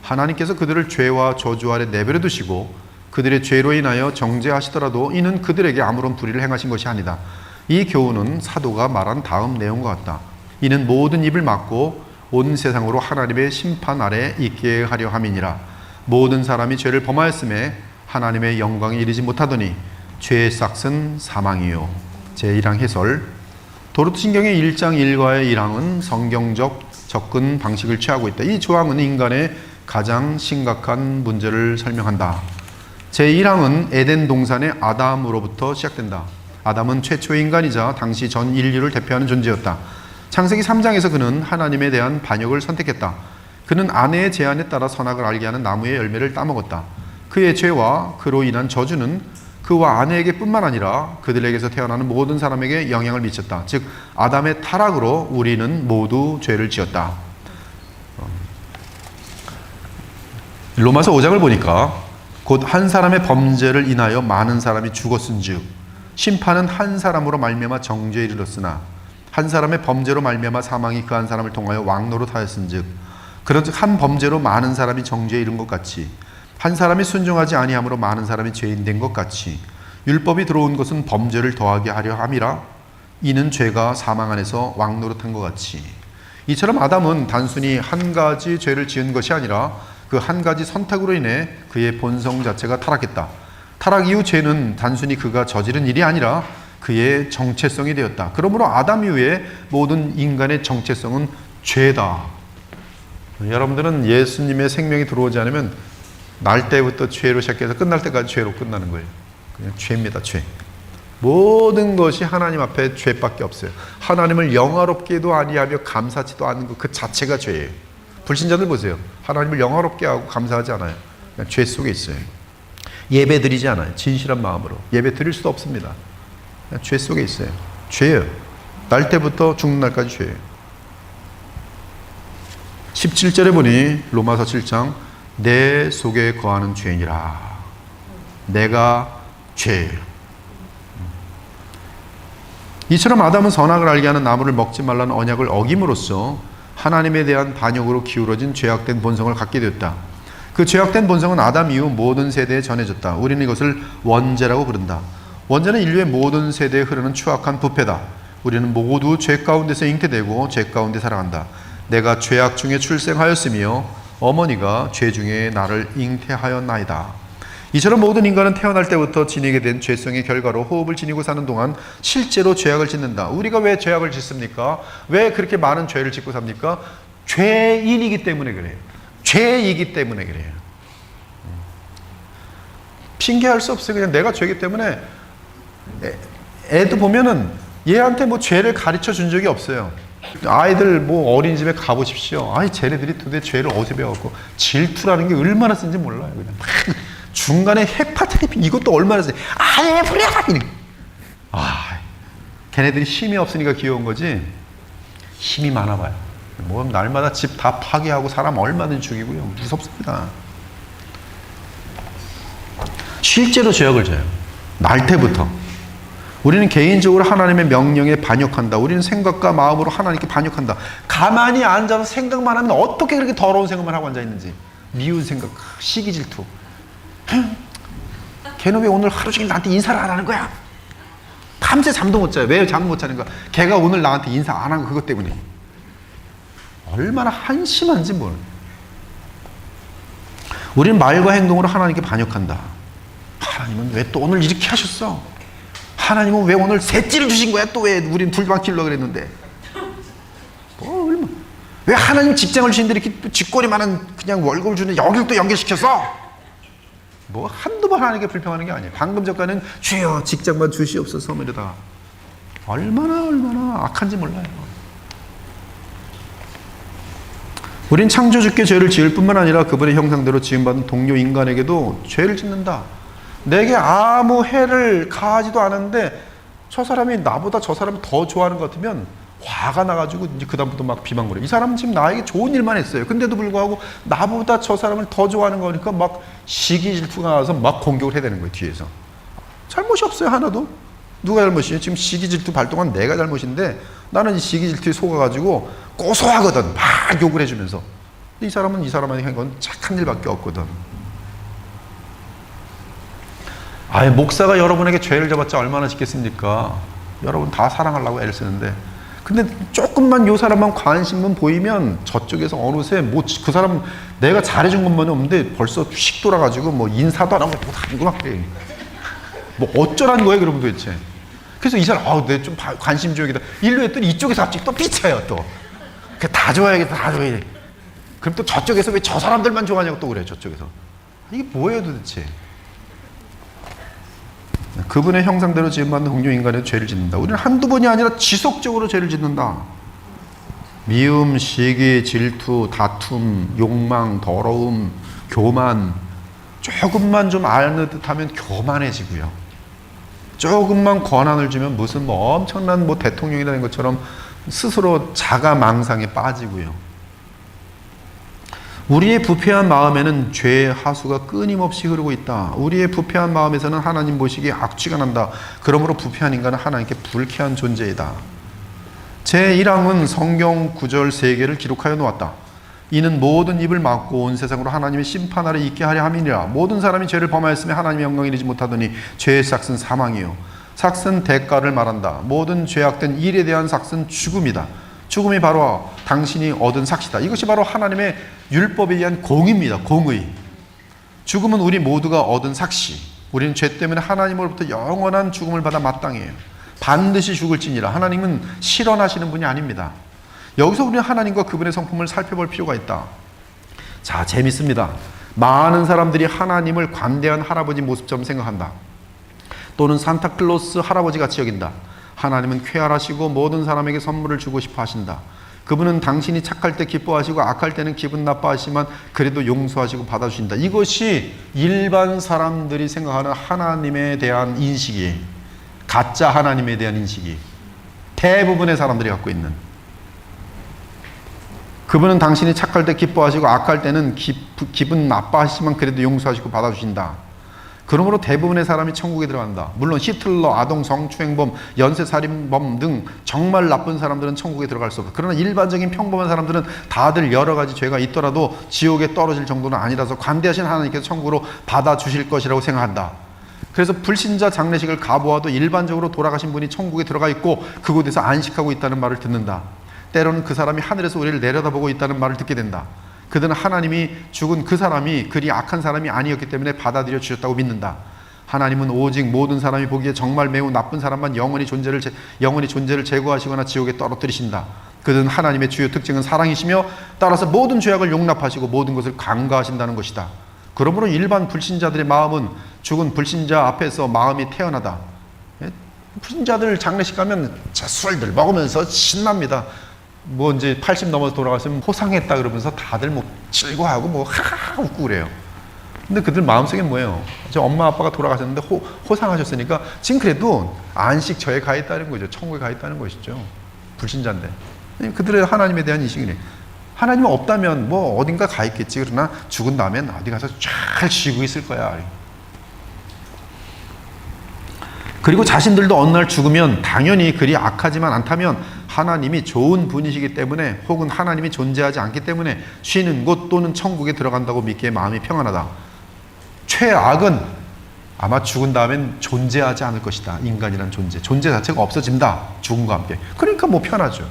하나님께서 그들을 죄와 저주 아래 내버려 두시고 그들의 죄로 인하여 정죄하시더라도 이는 그들에게 아무런 불의를 행하신 것이 아니다. 이 교훈은 사도가 말한 다음 내용과 같다. 이는 모든 입을 막고 온 세상으로 하나님의 심판 아래 있게 하려 함이니라. 모든 사람이 죄를 범하였음에 하나님의 영광에 이르지 못하더니 죄의 싹은 사망이요. 제1항 해설. 도르트 신경의 1장 1과의 1항은 성경적 접근 방식을 취하고 있다. 이 조항은 인간의 가장 심각한 문제를 설명한다. 제1항은 에덴 동산의 아담으로부터 시작된다. 아담은 최초의 인간이자 당시 전 인류를 대표하는 존재였다. 창세기 3장에서 그는 하나님에 대한 반역을 선택했다. 그는 아내의 제안에 따라 선악을 알게 하는 나무의 열매를 따먹었다. 그의 죄와 그로 인한 저주는 그와 아내에게 뿐만 아니라 그들에게서 태어나는 모든 사람에게 영향을 미쳤다. 즉 아담의 타락으로 우리는 모두 죄를 지었다. 로마서 5장을 보니까 곧 한 사람의 범죄를 인하여 많은 사람이 죽었은즉 심판은 한 사람으로 말미암아 정죄에 이르렀으나 한 사람의 범죄로 말미암아 사망이 그 한 사람을 통하여 왕노릇하였은즉 그런즉 한 범죄로 많은 사람이 정죄에 이른 것 같이 한 사람이 순종하지 아니함으로 많은 사람이 죄인 된 것 같이 율법이 들어온 것은 범죄를 더하게 하려 함이라. 이는 죄가 사망 안에서 왕노릇한 것 같이. 이처럼 아담은 단순히 한 가지 죄를 지은 것이 아니라 그 한 가지 선택으로 인해 그의 본성 자체가 타락했다. 타락 이후 죄는 단순히 그가 저지른 일이 아니라 그의 정체성이 되었다. 그러므로 아담 이후에 모든 인간의 정체성은 죄다. 여러분들은 예수님의 생명이 들어오지 않으면 날 때부터 죄로 시작해서 끝날 때까지 죄로 끝나는 거예요. 그냥 죄입니다. 죄. 모든 것이 하나님 앞에 죄밖에 없어요. 하나님을 영화롭게도 아니하며 감사치도 않는 것 그 자체가 죄예요. 불신자들 보세요. 하나님을 영화롭게 하고 감사하지 않아요. 그냥 죄 속에 있어요. 예배 드리지 않아요. 진실한 마음으로. 예배 드릴 수도 없습니다. 그냥 죄 속에 있어요. 죄예요. 날 때부터 죽는 날까지 죄예요. 17절에 보니 로마서 7장 내 속에 거하는 죄인이라. 내가 죄예요. 이처럼 아담은 선악을 알게 하는 나무를 먹지 말라는 언약을 어김으로써 하나님에 대한 반역으로 기울어진 죄악된 본성을 갖게 되었다. 그 죄악된 본성은 아담 이후 모든 세대에 전해졌다. 우리는 이것을 원죄라고 부른다. 원죄는 인류의 모든 세대에 흐르는 추악한 부패다. 우리는 모두 죄 가운데서 잉태되고 죄 가운데 살아간다. 내가 죄악 중에 출생하였으며 어머니가 죄 중에 나를 잉태하였나이다. 이처럼 모든 인간은 태어날 때부터 지니게 된 죄성의 결과로 호흡을 지니고 사는 동안 실제로 죄악을 짓는다. 우리가 왜 죄악을 짓습니까? 왜 그렇게 많은 죄를 짓고 삽니까? 죄인이기 때문에 그래요. 죄이기 때문에 그래요. 핑계할 수 없어요. 그냥 내가 죄기 때문에. 애도 보면은 얘한테 뭐 죄를 가르쳐 준 적이 없어요. 아이들 뭐 어린이집에 가보십시오. 아이 쟤네들이 도대체 죄를 어디서 배워갖고 질투라는 게 얼마나 쓴지 몰라요. 그냥 막 중간에 핵파트리 이것도 얼마나 쓰. 아예 불이야. 걔네들이 힘이 없으니까 귀여운 거지. 힘이 많아봐요. 뭐 날마다 집 다 파괴하고 사람 얼마든지 죽이고요. 무섭습니다. 실제로 죄악을 져요. 날 때부터. 우리는 개인적으로 하나님의 명령에 반역한다. 우리는 생각과 마음으로 하나님께 반역한다. 가만히 앉아서 생각만 하면 어떻게 그렇게 더러운 생각만 하고 앉아있는지. 미운 생각, 시기 질투. 걔는 왜 오늘 하루 종일 나한테 인사를 안 하는 거야? 밤새 잠도 못 자요. 왜 잠 못 자는 거야? 걔가 오늘 나한테 인사 안 한 거 그것 때문에. 얼마나 한심한지 뭘. 우리는 말과 행동으로 하나님께 반역한다. 하나님은 왜 또 오늘 이렇게 하셨어? 하나님은 왜 오늘 셋째를 주신 거야? 또 왜 우린 둘만 키우려고 그랬는데? 뭐 얼마? 왜 하나님 직장을 주신데 이렇게 쥐꼬리 많은 그냥 월급을 주는 여길 또 연결시켜서? 뭐 한두 번 하나님께 불평하는 게 아니에요. 방금 전까지는 주여 직장만 주시옵소서 이러다가 얼마나 악한지 몰라요. 우린 창조주께 죄를 지을 뿐만 아니라 그분의 형상대로 지음받은 동료 인간에게도 죄를 짓는다. 내게 아무 해를 가하지도 않았는데 저 사람이 나보다 저 사람을 더 좋아하는 것 같으면 화가 나가지고 이제 그다음부터 막 비방거려요. 이 사람은 지금 나에게 좋은 일만 했어요. 근데도 불구하고 나보다 저 사람을 더 좋아하는 거니까 막 시기 질투가 나서 막 공격을 해야 되는 거예요. 뒤에서. 잘못이 없어요. 하나도. 누가 잘못이에요? 지금 시기 질투 발동한 내가 잘못인데 나는 이 시기 질투에 속아가지고 고소하거든. 막 욕을 해주면서. 근데 이 사람은 이 사람한테 한 건 착한 일밖에 없거든. 아예 목사가 여러분에게 죄를 져봤자 얼마나 짓겠습니까? 여러분 다 사랑하려고 애를 쓰는데 근데 조금만 요 사람만 관심만 보이면 저쪽에서 어느새 뭐 그 사람 내가 잘해준 것만은 없는데 벌써 휙 돌아가지고 뭐 인사도 안 하고 뭐 다니고 막 그래. 뭐 어쩌라는 거예요 그러면 도대체. 그래서 이 사람 내 좀 관심 줘야겠다. 일로 했더니 이쪽에서 갑자기 또 삐쳐요 또. 다 좋아야겠다 다 좋아야 돼. 그럼 또 저쪽에서 왜 저 사람들만 좋아하냐고 또 그래요 저쪽에서. 이게 뭐예요 도대체. 그분의 형상대로 지음받는 동료 인간의 죄를 짓는다. 우리는 한두 번이 아니라 지속적으로 죄를 짓는다. 미움, 시기, 질투, 다툼, 욕망, 더러움, 교만. 조금만 좀 아는 듯하면 교만해지고요. 조금만 권한을 주면 무슨 뭐 엄청난 뭐 대통령이라는 것처럼 스스로 자가망상에 빠지고요. 우리의 부패한 마음에는 죄의 하수가 끊임없이 흐르고 있다. 우리의 부패한 마음에서는 하나님 보시기에 악취가 난다. 그러므로 부패한 인간은 하나님께 불쾌한 존재이다. 제1항은 성경 구절 3개를 기록하여 놓았다. 이는 모든 입을 막고 온 세상으로 하나님의 심판 아래 있게 하려 함이니라. 모든 사람이 죄를 범하였으며 하나님의 영광을 이루지 못하더니 죄의 삭은 사망이요 삭은 대가를 말한다. 모든 죄악된 일에 대한 삭은 죽음이다. 죽음이 바로 당신이 얻은 삭시다. 이것이 바로 하나님의 율법에 의한 공의입니다. 공의. 죽음은 우리 모두가 얻은 삭시. 우리는 죄 때문에 하나님으로부터 영원한 죽음을 받아 마땅해요. 반드시 죽을지니라. 하나님은 실언하시는 분이 아닙니다. 여기서 우리는 하나님과 그분의 성품을 살펴볼 필요가 있다. 자, 재밌습니다. 많은 사람들이 하나님을 관대한 할아버지 모습처럼 생각한다. 또는 산타클로스 할아버지 같이 여긴다. 하나님은 쾌활하시고 모든 사람에게 선물을 주고 싶어 하신다. 그분은 당신이 착할 때 기뻐하시고 악할 때는 기분 나빠하시지만 그래도 용서하시고 받아주신다. 이것이 일반 사람들이 생각하는 하나님에 대한 인식이에요. 가짜 하나님에 대한 인식이 대부분의 사람들이 갖고 있는. 그분은 당신이 착할 때 기뻐하시고 악할 때는 기분 나빠하시지만 그래도 용서하시고 받아주신다. 그러므로 대부분의 사람이 천국에 들어간다. 물론 히틀러, 아동 성추행범, 연쇄살인범 등 정말 나쁜 사람들은 천국에 들어갈 수 없다. 그러나 일반적인 평범한 사람들은 다들 여러 가지 죄가 있더라도 지옥에 떨어질 정도는 아니라서 관대하신 하나님께서 천국으로 받아주실 것이라고 생각한다. 그래서 불신자 장례식을 가보아도 일반적으로 돌아가신 분이 천국에 들어가 있고 그곳에서 안식하고 있다는 말을 듣는다. 때로는 그 사람이 하늘에서 우리를 내려다보고 있다는 말을 듣게 된다. 그들은 하나님이 죽은 그 사람이 그리 악한 사람이 아니었기 때문에 받아들여 주셨다고 믿는다. 하나님은 오직 모든 사람이 보기에 정말 매우 나쁜 사람만 영원히 존재를 제거하시거나 지옥에 떨어뜨리신다. 그들은 하나님의 주요 특징은 사랑이시며 따라서 모든 죄악을 용납하시고 모든 것을 간과하신다는 것이다. 그러므로 일반 불신자들의 마음은 죽은 불신자 앞에서 마음이 태어나다. 예? 불신자들 장례식 가면 술들 먹으면서 신납니다. 뭐 이제 80 넘어서 돌아갔으면 호상했다 그러면서 다들 뭐 즐거워하고 뭐 하하 웃고 그래요. 근데 그들 마음속에 뭐예요? 저 엄마 아빠가 돌아가셨는데 호상하셨으니까 지금 그래도 안식처에 가 있다는 거죠. 천국에 가 있다는 것이죠. 불신자인데. 그들의 하나님에 대한 인식이네. 하나님은 없다면 뭐 어딘가 가 있겠지. 그러나 죽은 다음엔 어디 가서 잘 쉬고 있을 거야. 그리고 자신들도 어느 날 죽으면 당연히 그리 악하지만 않다면 하나님이 좋은 분이시기 때문에 혹은 하나님이 존재하지 않기 때문에 쉬는 곳 또는 천국에 들어간다고 믿기에 마음이 평안하다. 최악은 아마 죽은 다음엔 존재하지 않을 것이다. 인간이란 존재 자체가 없어진다. 죽음과 함께. 그러니까 뭐 편하죠.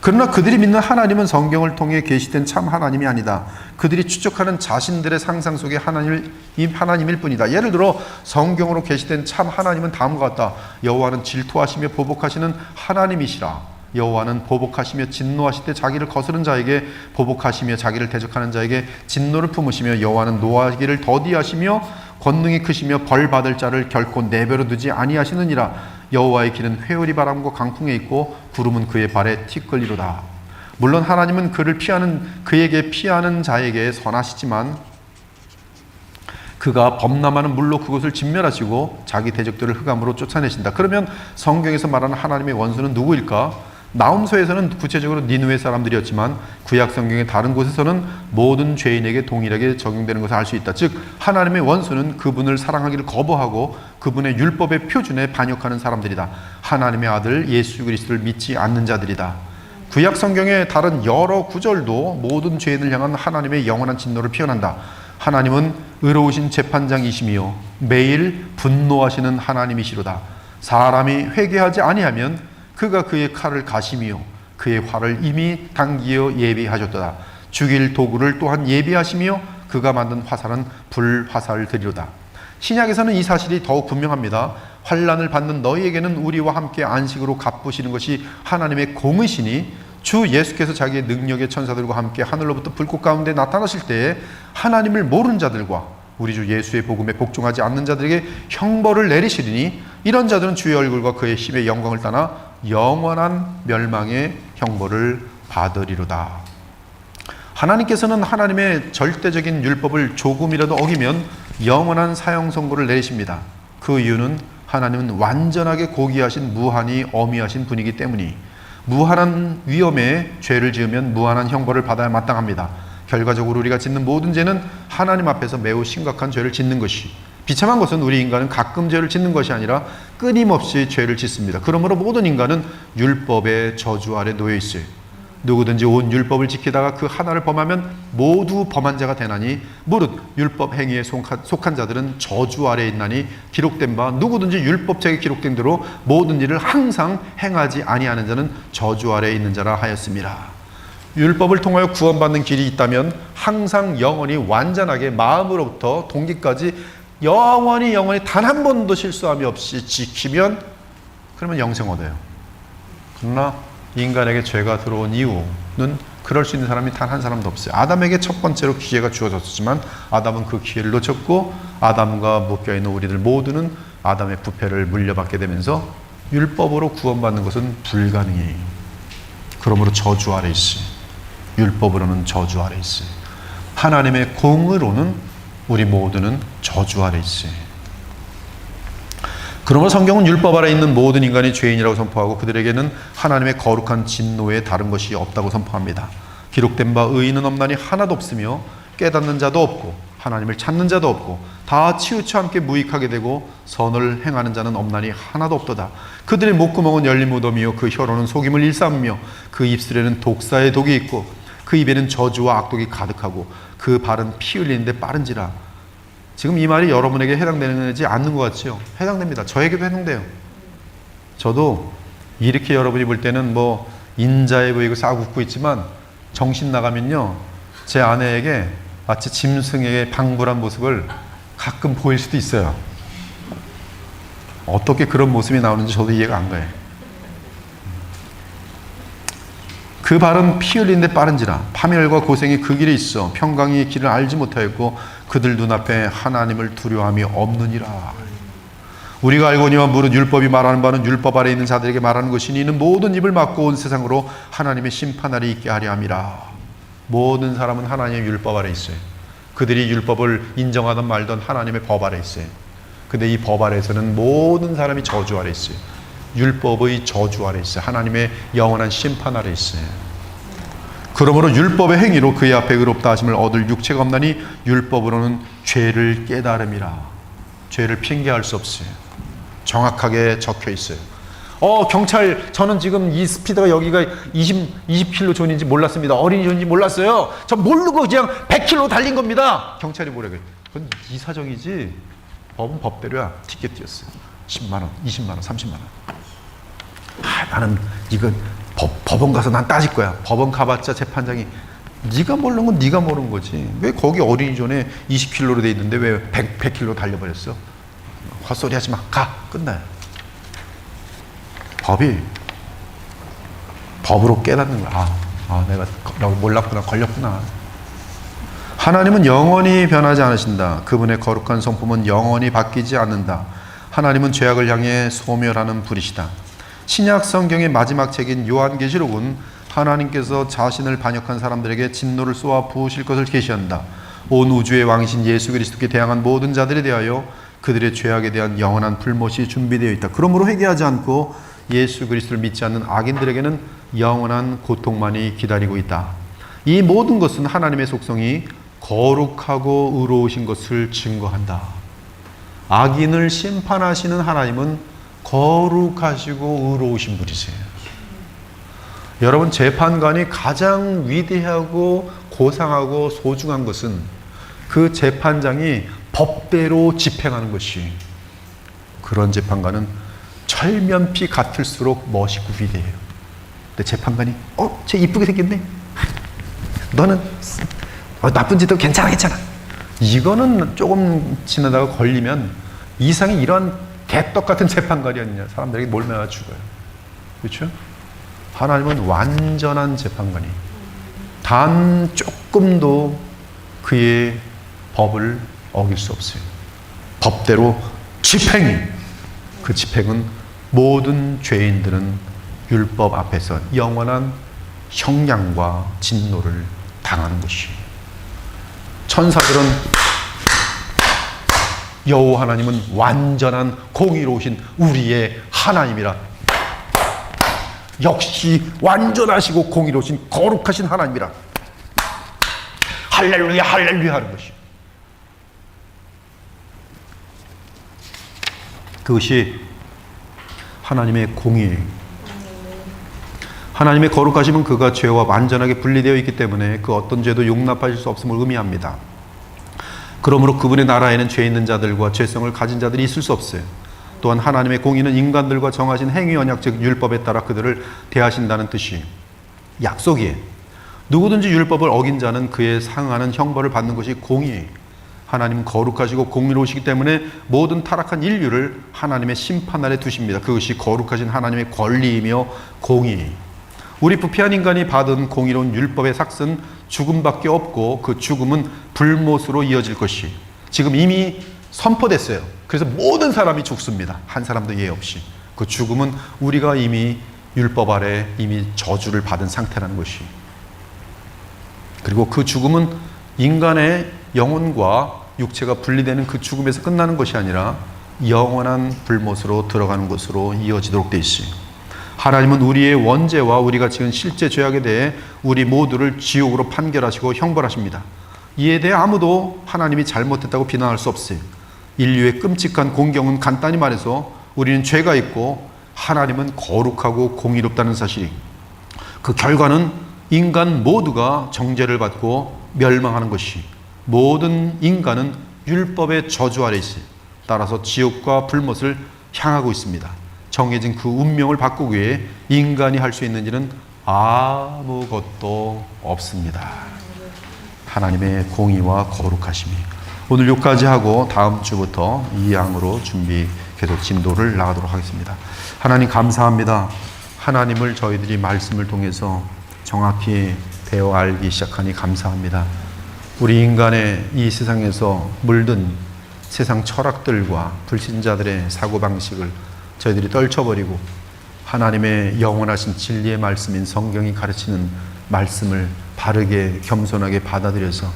그러나 그들이 믿는 하나님은 성경을 통해 계시된 참 하나님이 아니다. 그들이 추측하는 자신들의 상상 속의 하나님일 뿐이다. 예를 들어 성경으로 계시된 참 하나님은 다음과 같다. 여호와는 질투하시며 보복하시는 하나님이시라. 여호와는 보복하시며 진노하실 때 자기를 거스른 자에게 보복하시며 자기를 대적하는 자에게 진노를 품으시며 여호와는 노하기를 더디하시며 권능이 크시며 벌 받을 자를 결코 내버려 두지 아니하시느니라. 여호와의 길은 회오리 바람과 강풍에 있고 구름은 그의 발에 티끌리로다. 물론 하나님은 그에게 피하는 자에게 선하시지만 그가 범람하는 물로 그것을 진멸하시고 자기 대적들을 흑암으로 쫓아내신다. 그러면 성경에서 말하는 하나님의 원수는 누구일까? 나훔서에서는 구체적으로 니느웨 사람들이었지만 구약 성경의 다른 곳에서는 모든 죄인에게 동일하게 적용되는 것을 알 수 있다. 즉 하나님의 원수는 그분을 사랑하기를 거부하고 그분의 율법의 표준에 반역하는 사람들이다. 하나님의 아들 예수 그리스도를 믿지 않는 자들이다. 구약 성경의 다른 여러 구절도 모든 죄인을 향한 하나님의 영원한 진노를 표현한다. 하나님은 의로우신 재판장이시며 매일 분노하시는 하나님이시로다. 사람이 회개하지 아니하면 그가 그의 칼을 가시며 그의 활을 이미 당기어 예비하셨도다. 죽일 도구를 또한 예비하시며 그가 만든 화살은 불화살들이로다. 신약에서는 이 사실이 더욱 분명합니다. 환난을 받는 너희에게는 우리와 함께 안식으로 갚으시는 것이 하나님의 공의시니 주 예수께서 자기의 능력의 천사들과 함께 하늘로부터 불꽃 가운데 나타나실 때에 하나님을 모르는 자들과 우리 주 예수의 복음에 복종하지 않는 자들에게 형벌을 내리시리니 이런 자들은 주의 얼굴과 그의 힘의 영광을 따나 영원한 멸망의 형벌을 받으리로다. 하나님께서는 하나님의 절대적인 율법을 조금이라도 어기면 영원한 사형 선고를 내리십니다. 그 이유는 하나님은 완전하게 고귀하신 무한히 어미하신 분이기 때문이 무한한 위험에 죄를 지으면 무한한 형벌을 받아야 마땅합니다. 결과적으로 우리가 짓는 모든 죄는 하나님 앞에서 매우 심각한 죄를 짓는 것이, 비참한 것은 우리 인간은 가끔 죄를 짓는 것이 아니라 끊임없이 죄를 짓습니다. 그러므로 모든 인간은 율법의 저주 아래 놓여 있어요. 누구든지 온 율법을 지키다가 그 하나를 범하면 모두 범한 자가 되나니 무릇 율법 행위에 속한 자들은 저주 아래 있나니 기록된 바 누구든지 율법책에 기록된 대로 모든 일을 항상 행하지 아니하는 자는 저주 아래 있는 자라 하였습니다. 율법을 통하여 구원받는 길이 있다면 항상 영원히 완전하게 마음으로부터 동기까지 영원히 단 한 번도 실수함이 없이 지키면 그러면 영생 얻어요. 그러나 인간에게 죄가 들어온 이유는 그럴 수 있는 사람이 단 한 사람도 없어요. 아담에게 첫 번째로 기회가 주어졌지만 아담은 그 기회를 놓쳤고 아담과 묶여있는 우리들 모두는 아담의 부패를 물려받게 되면서 율법으로 구원받는 것은 불가능해요. 그러므로 저주 아래 있어요. 율법으로는 저주 아래 있어요. 하나님의 공의로는 우리 모두는 저주 아래 있어요. 그러므로 성경은 율법 아래 있는 모든 인간이 죄인이라고 선포하고 그들에게는 하나님의 거룩한 진노에 다른 것이 없다고 선포합니다. 기록된 바 의인은 없나니 하나도 없으며 깨닫는 자도 없고 하나님을 찾는 자도 없고 다 치우쳐 함께 무익하게 되고 선을 행하는 자는 없나니 하나도 없도다. 그들의 목구멍은 열린 무덤이요 그 혀로는 속임을 일삼으며 그 입술에는 독사의 독이 있고 그 입에는 저주와 악독이 가득하고 그 발은 피 흘리는데 빠른지라. 지금 이 말이 여러분에게 해당되지 않는 것 같죠? 해당됩니다. 저에게도 해당돼요. 저도 이렇게 여러분이 볼 때는 뭐 인자해 보이고 싹 웃고 있지만 정신 나가면요 제 아내에게 마치 짐승에게 방불한 모습을 가끔 보일 수도 있어요. 어떻게 그런 모습이 나오는지 저도 이해가 안 가요. 그 발은 피 흘리는데 빠른지라 파멸과 고생이 그 길에 있어 평강의 길을 알지 못하였고 그들 눈앞에 하나님을 두려움이 없느니라. 우리가 알거니와 무릇 율법이 말하는 바는 율법 아래 있는 자들에게 말하는 것이니 이는 모든 입을 막고 온 세상으로 하나님의 심판날이 있게 하려 함이라. 모든 사람은 하나님의 율법 아래 있어요. 그들이 율법을 인정하든 말든 하나님의 법 아래 있어요. 근데 이 법 아래에서는 모든 사람이 저주 아래 있어요. 율법의 저주 아래 있어요. 하나님의 영원한 심판 아래 있어요. 그러므로 율법의 행위로 그의 앞에 의롭다 하심을 얻을 육체가 없나니 율법으로는 죄를 깨달음이라. 죄를 핑계할 수 없어요. 정확하게 적혀 있어요. 경찰, 저는 지금 이 스피드가 여기가 20km 존인지 몰랐습니다. 어린이 존인지 몰랐어요. 저 모르고 그냥 100km 달린 겁니다. 경찰이 뭐라 그래? 그건 네 사정이지. 법은 법대로야. 티켓 띄었어요. 10만 원, 20만 원, 30만 원. 나는 이거 법원 가서 난 따질 거야. 법원 가봤자 재판장이 네가 모르는 건 네가 모르는 거지. 왜 거기 어린이존에 20km로 돼 있는데 왜 100km 달려버렸어? 헛소리 하지 마. 가. 끝나요. 법이 법으로 깨닫는 거야. 내가 몰랐구나. 걸렸구나. 하나님은 영원히 변하지 않으신다. 그분의 거룩한 성품은 영원히 바뀌지 않는다. 하나님은 죄악을 향해 소멸하는 분이시다. 신약 성경의 마지막 책인 요한계시록은 하나님께서 자신을 반역한 사람들에게 진노를 쏘아 부으실 것을 계시한다. 온 우주의 왕이신 예수 그리스도께 대항한 모든 자들에 대하여 그들의 죄악에 대한 영원한 불못이 준비되어 있다. 그러므로 회개하지 않고 예수 그리스도를 믿지 않는 악인들에게는 영원한 고통만이 기다리고 있다. 이 모든 것은 하나님의 속성이 거룩하고 의로우신 것을 증거한다. 악인을 심판하시는 하나님은 거룩하시고 의로우신 분이세요. 여러분, 재판관이 가장 위대하고 고상하고 소중한 것은 그 재판장이 법대로 집행하는 것이, 그런 재판관은 철면피 같을수록 멋있고 위대해요. 근데 재판관이 쟤 이쁘게 생겼네. 너는 나쁜 짓도 괜찮아. 이거는 조금 지나다가 걸리면 이상이 이런 개떡 같은 재판관이 아니냐. 사람들에게 몰매가 죽어요. 그렇죠? 하나님은 완전한 재판관이 단 조금도 그의 법을 어길 수 없어요. 법대로 집행이, 그 집행은 모든 죄인들은 율법 앞에서 영원한 형량과 진노를 당하는 것이에요. 천사들은 여호와 하나님은 완전한 공의로우신 우리의 하나님이라, 역시 완전하시고 공의로우신 거룩하신 하나님이라 할렐루야 할렐루야 하는 것이, 그것이 하나님의 공의예요. 하나님의 거룩하심은 그가 죄와 완전하게 분리되어 있기 때문에 그 어떤 죄도 용납하실 수 없음을 의미합니다. 그러므로 그분의 나라에는 죄 있는 자들과 죄성을 가진 자들이 있을 수 없어요. 또한 하나님의 공의는 인간들과 정하신 행위 언약, 즉 율법에 따라 그들을 대하신다는 뜻이 약속이에요. 누구든지 율법을 어긴 자는 그에 상응하는 형벌을 받는 것이 공의예요. 하나님은 거룩하시고 공의로우시기 때문에 모든 타락한 인류를 하나님의 심판 아래 두십니다. 그것이 거룩하신 하나님의 권리이며 공의예요. 우리 부패한 인간이 받은 공의로운 율법의 삭은 죽음밖에 없고 그 죽음은 불못으로 이어질 것이 지금 이미 선포됐어요. 그래서 모든 사람이 죽습니다. 한 사람도 예 없이. 그 죽음은 우리가 이미 율법 아래 이미 저주를 받은 상태라는 것이. 그리고 그 죽음은 인간의 영혼과 육체가 분리되는 그 죽음에서 끝나는 것이 아니라 영원한 불못으로 들어가는 것으로 이어지도록 되어 있어요. 하나님은 우리의 원죄와 우리가 지은 실제 죄악에 대해 우리 모두를 지옥으로 판결하시고 형벌하십니다. 이에 대해 아무도 하나님이 잘못했다고 비난할 수 없어요. 인류의 끔찍한 공경은 간단히 말해서 우리는 죄가 있고 하나님은 거룩하고 공의롭다는 사실이, 그 결과는 인간 모두가 정죄를 받고 멸망하는 것이, 모든 인간은 율법의 저주 아래 있어요. 따라서 지옥과 불못을 향하고 있습니다. 정해진 그 운명을 바꾸기 위해 인간이 할 수 있는 일은 아무것도 없습니다. 하나님의 공의와 거룩하심이. 오늘 여기까지 하고 다음 주부터 이 양으로 계속 진도를 나가도록 하겠습니다. 하나님 감사합니다. 하나님을 저희들이 말씀을 통해서 정확히 배워 알기 시작하니 감사합니다. 우리 인간의 이 세상에서 물든 세상 철학들과 불신자들의 사고방식을 저희들이 떨쳐버리고 하나님의 영원하신 진리의 말씀인 성경이 가르치는 말씀을 바르게 겸손하게 받아들여서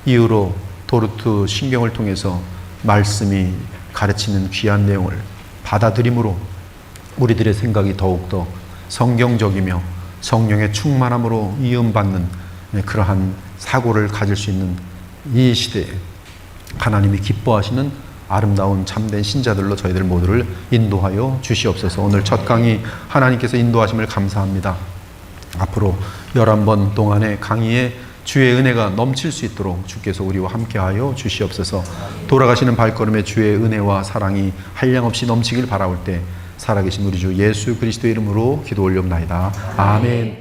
이후로 도르트 신경을 통해서 말씀이 가르치는 귀한 내용을 받아들임으로 우리들의 생각이 더욱더 성경적이며 성령의 충만함으로 이음받는 그러한 사고를 가질 수 있는 이 시대에 하나님이 기뻐하시는 아름다운 참된 신자들로 저희들 모두를 인도하여 주시옵소서. 오늘 첫 강의 하나님께서 인도하심을 감사합니다. 앞으로 11번 동안의 강의에 주의 은혜가 넘칠 수 있도록 주께서 우리와 함께하여 주시옵소서. 돌아가시는 발걸음에 주의 은혜와 사랑이 한량없이 넘치길 바라올 때 살아계신 우리 주 예수 그리스도의 이름으로 기도 올려옵나이다. 아멘.